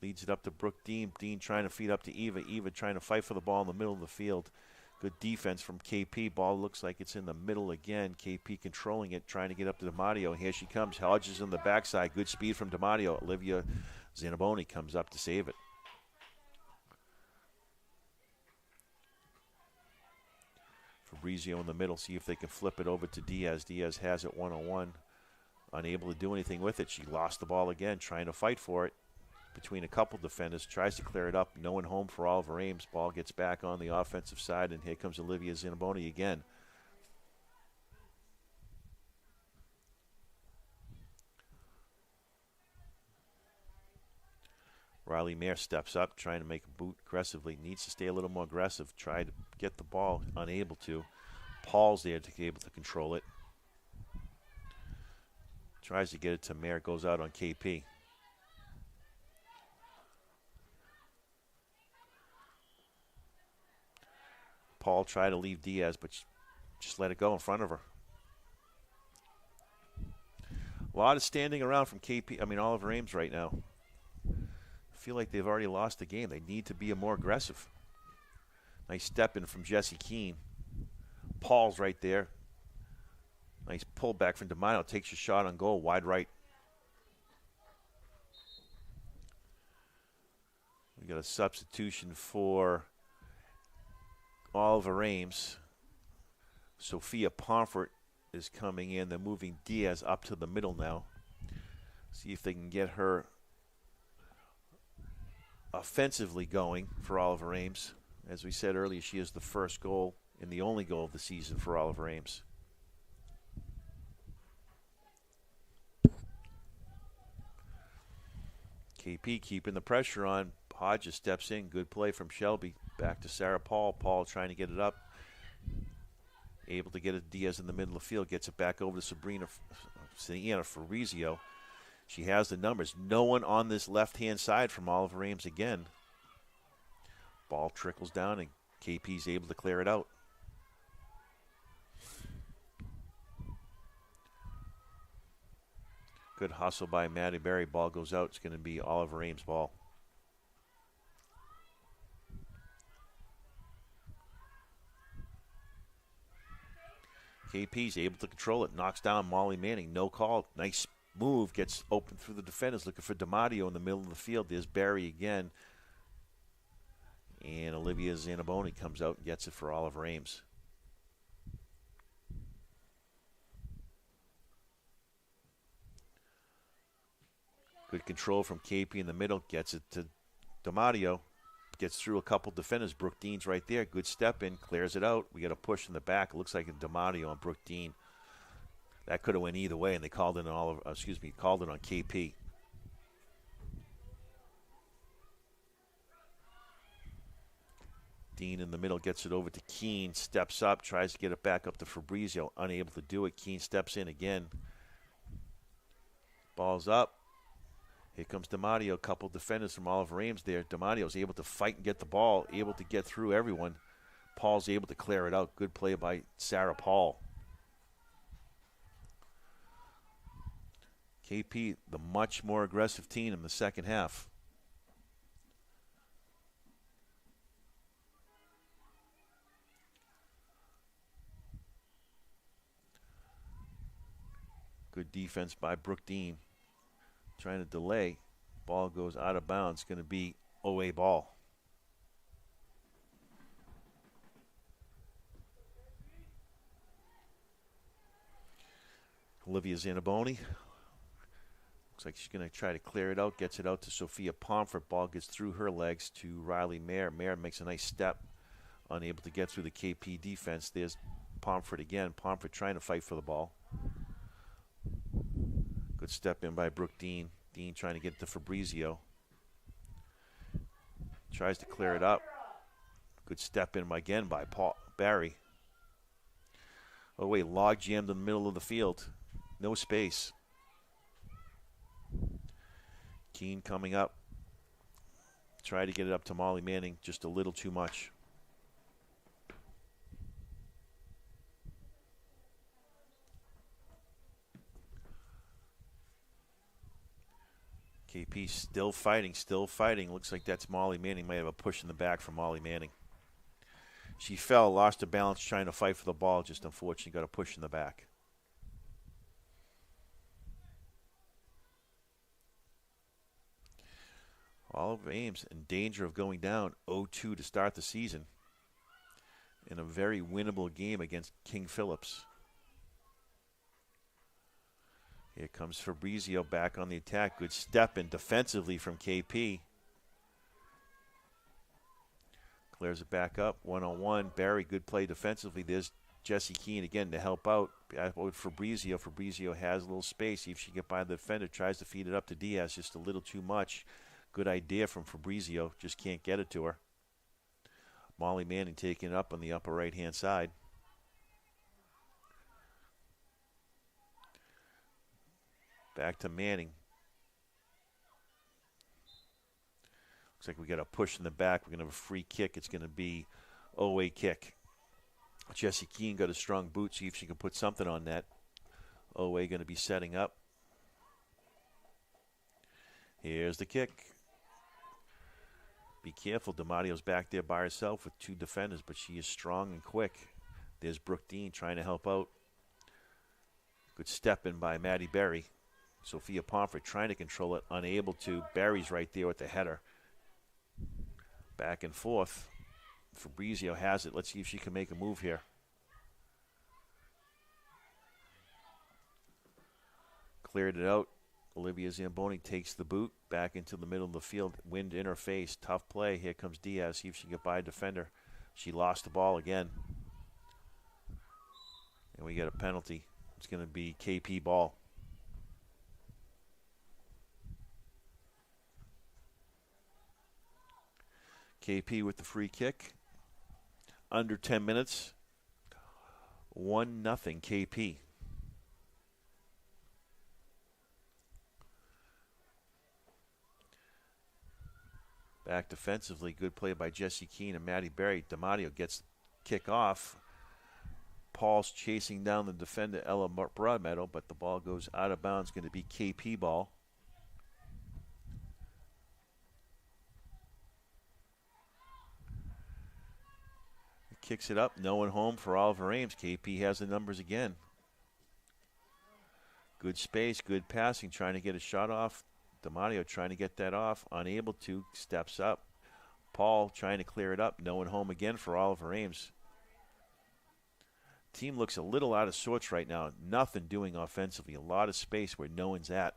Leads it up to Brooke Dean. Dean trying to feed up to Eva. Eva trying to fight for the ball in the middle of the field. Good defense from KP. Ball looks like it's in the middle again. KP controlling it, trying to get up to DiMatteo. Here she comes. Hodges on the backside. Good speed from DiMatteo. Olivia Zanaboni comes up to save it. Fabrizio in the middle. See if they can flip it over to Diaz. Diaz has it one-on-one. Unable to do anything with it. She lost the ball again, trying to fight for it between a couple defenders. Tries to clear it up. No one home for Oliver Ames. Ball gets back on the offensive side, and here comes Olivia Zanaboni again. Riley Mayer steps up, trying to make a boot aggressively. Needs to stay a little more aggressive. Tried to get the ball, unable to. Paul's there to be able to control it. Tries to get it to Mayer, goes out on KP. Paul tried to leave Diaz, but just let it go in front of her. A lot of standing around from Oliver Ames right now. I feel like they've already lost the game. They need to be more aggressive. Nice step in from Jesse Keene. Paul's right there. Nice pullback from DiMatteo. Takes a shot on goal. Wide right. We got a substitution for Oliver Ames. Sophia Pomfret is coming in. They're moving Diaz up to the middle now. See if they can get her offensively going for Oliver Ames. As we said earlier, she is the first goal and the only goal of the season for Oliver Ames. KP keeping the pressure on. Hodges steps in. Good play from Shelby. Back to Sarah Paul. Paul trying to get it up. Able to get it. Diaz in the middle of the field. Gets it back over to Sienna Fabrizio. She has the numbers. No one on this left-hand side from Oliver Ames again. Ball trickles down, and KP's able to clear it out. Good hustle by Maddie Berry. Ball goes out. It's going to be Oliver Ames' ball. KP's able to control it. Knocks down Molly Manning. No call. Nice move. Gets open through the defenders. Looking for DiMatteo in the middle of the field. There's Berry again. And Olivia Zanaboni comes out and gets it for Oliver Ames. Good control from KP in the middle. Gets it to DiMatteo. Gets through a couple defenders. Brooke Dean's right there. Good step in. Clears it out. We got a push in the back. It looks like a DiMatteo on Brooke Dean. That could have went either way, and they called it on called it on KP. Dean in the middle gets it over to Keene. Steps up. Tries to get it back up to Fabrizio. Unable to do it. Keene steps in again. Ball's up. Here comes DiMatteo. A couple defenders from Oliver Ames there. DiMatteo's able to fight and get the ball. Able to get through everyone. Paul's able to clear it out. Good play by Sarah Paul. KP, the much more aggressive team in the second half. Good defense by Brooke Dean. Trying to delay. Ball goes out of bounds. Going to be OA ball. Olivia Zanaboni. Looks like she's going to try to clear it out. Gets it out to Sophia Pomfret. Ball gets through her legs to Riley Mayer. Mayer makes a nice step. Unable to get through the KP defense. There's Pomfret again. Pomfret trying to fight for the ball. Good step in by Brooke Dean. Dean trying to get to Fabrizio. Tries to clear it up. Good step in again by Barry. Oh, wait, log jammed in the middle of the field. No space. Keene coming up. Try to get it up to Molly Manning. Just a little too much. KP still fighting, still fighting. Looks like that's Molly Manning. Might have a push in the back from Molly Manning. She fell, lost her balance trying to fight for the ball. Just unfortunately got a push in the back. Oliver Ames in danger of going down 0-2 to start the season in a very winnable game against King Phillips. Here comes Fabrizio back on the attack. Good step in defensively from KP. Clears it back up. 1-on-1. Barry, good play defensively. There's Jessie Keene again to help out. With Fabrizio. Fabrizio has a little space. See if she can get by the defender. Tries to feed it up to Diaz. Just a little too much. Good idea from Fabrizio. Just can't get it to her. Molly Manning taking it up on the upper right-hand side. Back to Manning. Looks like we got a push in the back. We're going to have a free kick. It's going to be OA kick. Jessie Keene got a strong boot. See if she can put something on that. OA going to be setting up. Here's the kick. Be careful. DiMatteo's back there by herself with two defenders, but she is strong and quick. There's Brooke Dean trying to help out. Good step in by Maddie Berry. Sophia Pomfret trying to control it, unable to. Barry's right there with the header. Back and forth. Fabrizio has it. Let's see if she can make a move here. Cleared it out. Olivia Zamboni takes the boot back into the middle of the field. Wind in her face. Tough play. Here comes Diaz. See if she can get by a defender. She lost the ball again. And we get a penalty. It's going to be KP ball. KP with the free kick. Under 10 minutes. 1-0 KP. Back defensively, good play by Jesse Keane and Matty Berry. DiMatteo gets the kick off. Paul's chasing down the defender, Ella Broadmeadow, but the ball goes out of bounds. Going to be KP ball. He kicks it up. No one home for Oliver Ames. KP has the numbers again. Good space, good passing, trying to get a shot off. DiMatteo trying to get that off, unable to, steps up. Paul trying to clear it up, no one home again for Oliver Ames. Team looks a little out of sorts right now. Nothing doing offensively, a lot of space where no one's at.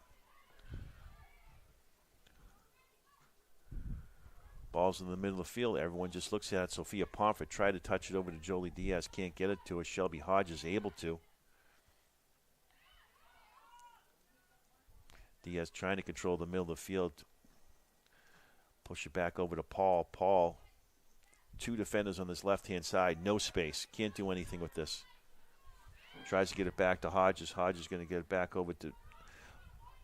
Ball's in the middle of the field, everyone just looks at it. Sophia Pomfret tried to touch it over to Jolie Diaz, can't get it to her. Shelby Hodges able to. Diaz trying to control the middle of the field. Push it back over to Paul. Paul, two defenders on this left-hand side. No space. Can't do anything with this. Tries to get it back to Hodges. Hodges going to get it back over to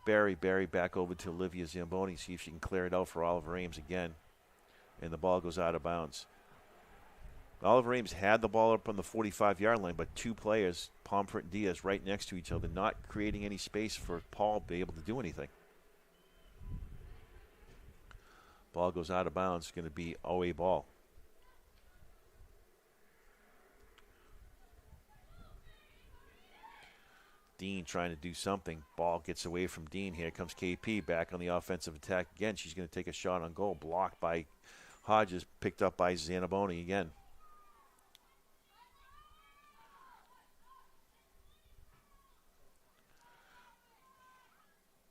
Barry. Barry back over to Olivia Zamboni. See if she can clear it out for Oliver Ames again. And the ball goes out of bounds. Oliver Ames had the ball up on the 45-yard line, but two players, Pomfret and Diaz, right next to each other, not creating any space for Paul to be able to do anything. Ball goes out of bounds. It's going to be OA ball. Dean trying to do something. Ball gets away from Dean. Here comes KP back on the offensive attack again. She's going to take a shot on goal. Blocked by Hodges, picked up by Zanaboni again.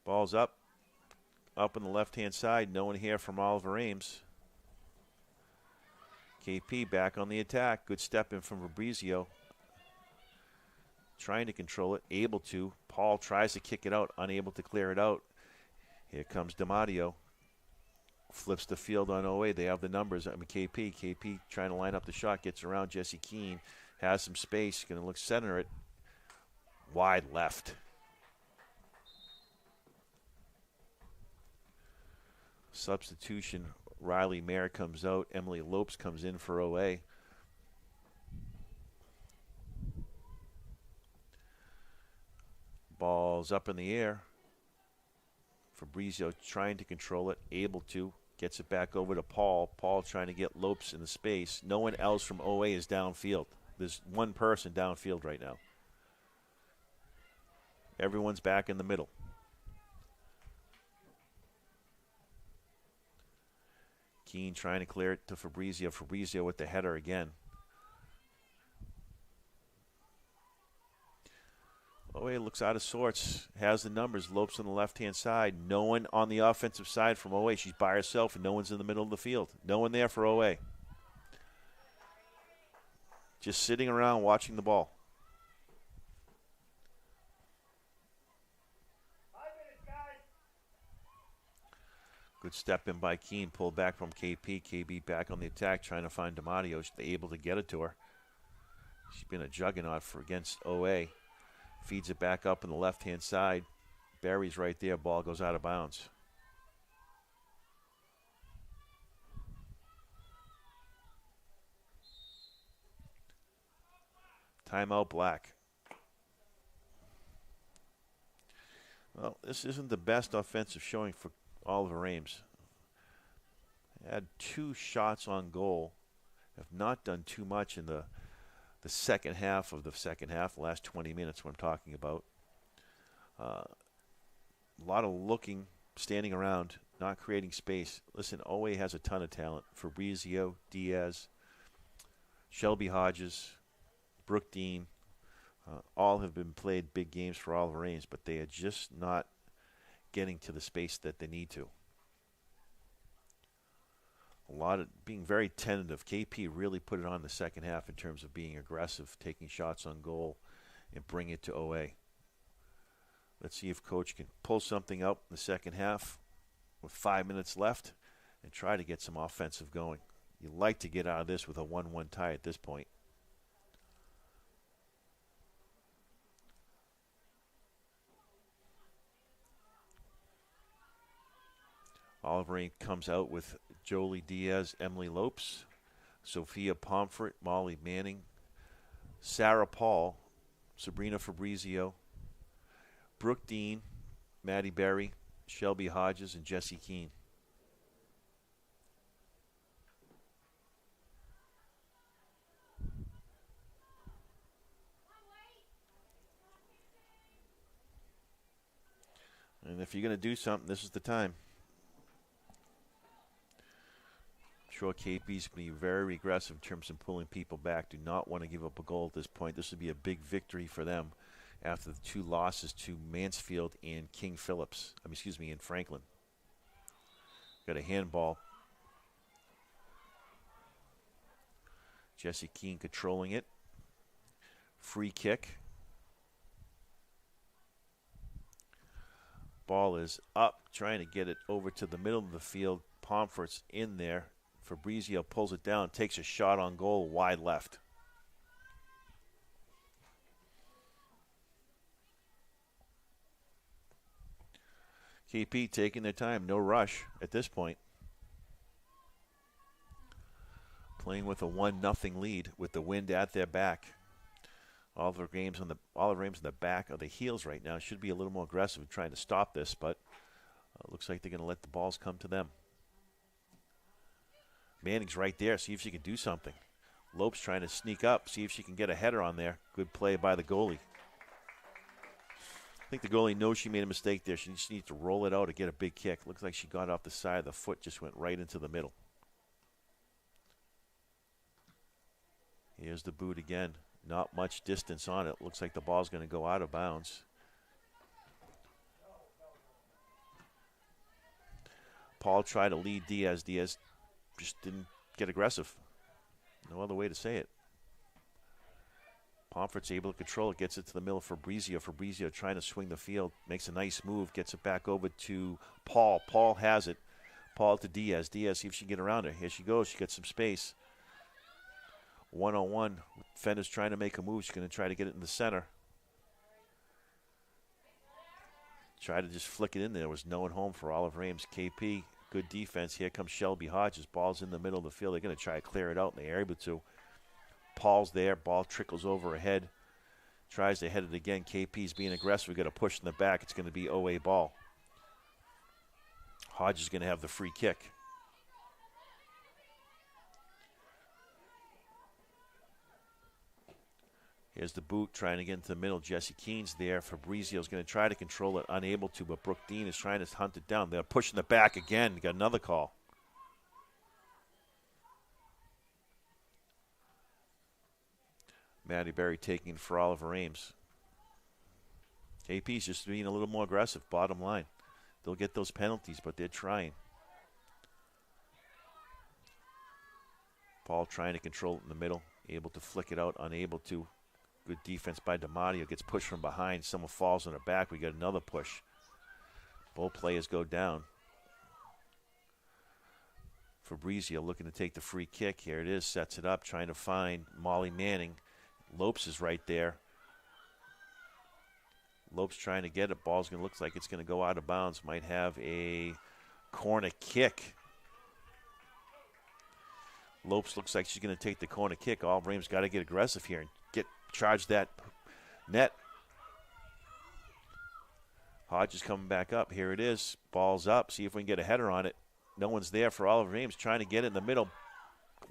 Ball's up in the left-hand side. No one here from Oliver Ames. KP back on the attack. Good step in from Fabrizio. Trying to control it, able to. Paul tries to kick it out, unable to clear it out. Here comes DiMatteo. Flips the field on OA. They have the numbers. KP. KP trying to line up the shot. Gets around Jesse Keane. Has some space. Going to look center it. Wide left. Substitution, Riley Mayer comes out. Emily Lopes comes in for OA. Ball's up in the air. Fabrizio trying to control it, able to. Gets it back over to Paul. Paul trying to get Lopes in the space. No one else from OA is downfield. There's one person downfield right now. Everyone's back in the middle. Keane trying to clear it to Fabrizio. Fabrizio with the header again. OA looks out of sorts. Has the numbers. Lopes on the left-hand side. No one on the offensive side from OA. She's by herself and no one's in the middle of the field. No one there for OA. Just sitting around watching the ball. Good step in by Keane. Pulled back from KP. KB back on the attack trying to find DiMatteo. She's able to get it to her. She's been a juggernaut for against OA. Feeds it back up on the left-hand side. Barry's right there. Ball goes out of bounds. Timeout Black. Well, this isn't the best offensive showing for Oliver Ames. Had 2 shots on goal. Have not done too much in the second half of the second half, the last 20 minutes what I'm talking about. A lot of looking, standing around, not creating space. Listen, OA has a ton of talent. Fabrizio, Diaz, Shelby Hodges, Brooke Dean, all have been played big games for Oliver Ames, but they are just not getting to the space that they need to. A lot of being very tentative. KP really put it on the second half in terms of being aggressive, taking shots on goal, and bring it to OA. Let's see if Coach can pull something out in the second half with 5 minutes left and try to get some offensive going. You like to get out of this with a 1-1 tie at this point. Olive Reign comes out with Jolie Diaz, Emily Lopes, Sophia Pomfret, Molly Manning, Sarah Paul, Sabrina Fabrizio, Brooke Dean, Maddie Berry, Shelby Hodges, and Jessie Keene. And if you're going to do something, this is the time. Sure, KP's going to be very aggressive in terms of pulling people back. Do not want to give up a goal at this point. This would be a big victory for them after the 2 losses to Mansfield and King Phillips. And Franklin. Got a handball. Jessie Keene controlling it. Free kick. Ball is up, trying to get it over to the middle of the field. Pomfret's in there. Fabrizio pulls it down, takes a shot on goal, wide left. KP taking their time, no rush at this point. Playing with a 1-0 lead with the wind at their back. Oliver Ames on the back of the heels right now. Should be a little more aggressive trying to stop this, but looks like they're going to let the balls come to them. Manning's right there. See if she can do something. Lopes trying to sneak up. See if she can get a header on there. Good play by the goalie. I think the goalie knows she made a mistake there. She just needs to roll it out or get a big kick. Looks like she got off the side of the foot, just went right into the middle. Here's the boot again. Not much distance on it. Looks like the ball's going to go out of bounds. Paul tried to lead Diaz. Diaz just didn't get aggressive. No other way to say it. Pomfret's able to control it. Gets it to the middle for Fabrizio. Fabrizio trying to swing the field. Makes a nice move. Gets it back over to Paul. Paul has it. Paul to Diaz. Diaz, see if she can get around her. Here she goes. She gets some space. 1-on-1. Fenner's trying to make a move. She's going to try to get it in the center. Try to just flick it in there. There was no one home for Olive Ames. KP, good defense. Here comes Shelby Hodges. Ball's in the middle of the field. They're going to try to clear it out, and they're able to. Paul's there. Ball trickles over ahead. Tries to head it again. KP's being aggressive. We got a push in the back. It's going to be OA ball. Hodges is going to have the free kick. Here's the boot, trying to get into the middle. Jessie Keene's there. Fabrizio's going to try to control it, unable to, but Brooke Dean is trying to hunt it down. They're pushing the back again. Got another call. Maddie Berry taking for Oliver Ames. KP's just being a little more aggressive, bottom line. They'll get those penalties, but they're trying. Paul trying to control it in the middle, able to flick it out, unable to. Good defense by DiMatteo. Gets pushed from behind. Someone falls on her back. We got another push. Both players go down. Fabrizio looking to take the free kick. Here it is. Sets it up. Trying to find Molly Manning. Lopes is right there. Lopes trying to get it. Ball's going to look like it's going to go out of bounds. Might have a corner kick. Lopes looks like she's going to take the corner kick. All Rames got to get aggressive here and charge that net. Hodges coming back up. Here it is. Ball's up. See if we can get a header on it. No one's there for Oliver Ames. Trying to get it in the middle.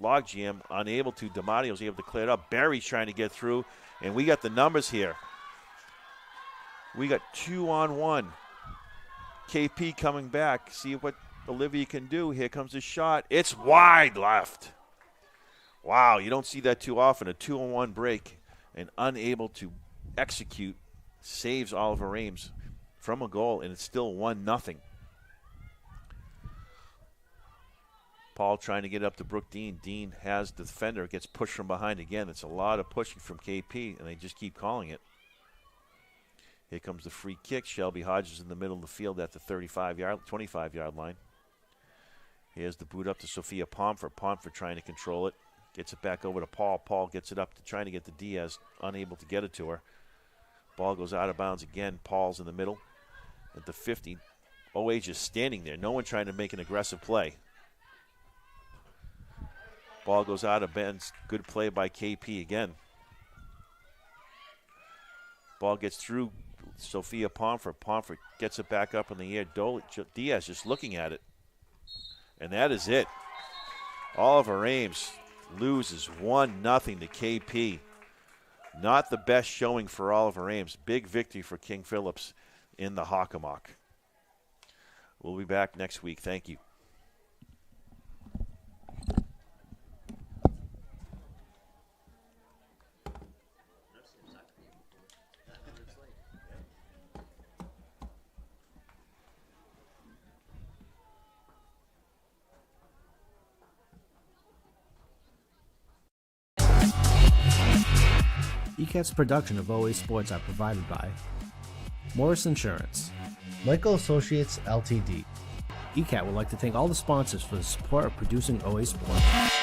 Logjam unable to. DiMatteo's able to clear it up. Barry's trying to get through. And we got the numbers here. We got 2-on-1. KP coming back. See what Olivia can do. Here comes the shot. It's wide left. Wow, you don't see that too often. A 2-on-1 break. And unable to execute, saves Oliver Ames from a goal, and it's still 1-0. Paul trying to get up to Brooke Dean. Dean has the defender, gets pushed from behind again. It's a lot of pushing from KP, and they just keep calling it. Here comes the free kick. Shelby Hodges in the middle of the field at the 25-yard line. Here's the boot up to Sophia Pomfret. Pomfret trying to control it. Gets it back over to Paul. Paul gets it up to trying to get to Diaz. Unable to get it to her. Ball goes out of bounds again. Paul's in the middle at the 50. OH is standing there. No one trying to make an aggressive play. Ball goes out of bounds. Good play by KP again. Ball gets through Sophia Pomfret. Pomfret gets it back up in the air. Diaz just looking at it. And that is it. Oliver Ames loses 1-0 to KP. Not the best showing for Oliver Ames. Big victory for King Phillips in the Hockomock. We'll be back next week. Thank you. ECAT's production of OA Sports are provided by Morris Insurance. Michael Associates Ltd. ECAT would like to thank all the sponsors for the support of producing OA Sports.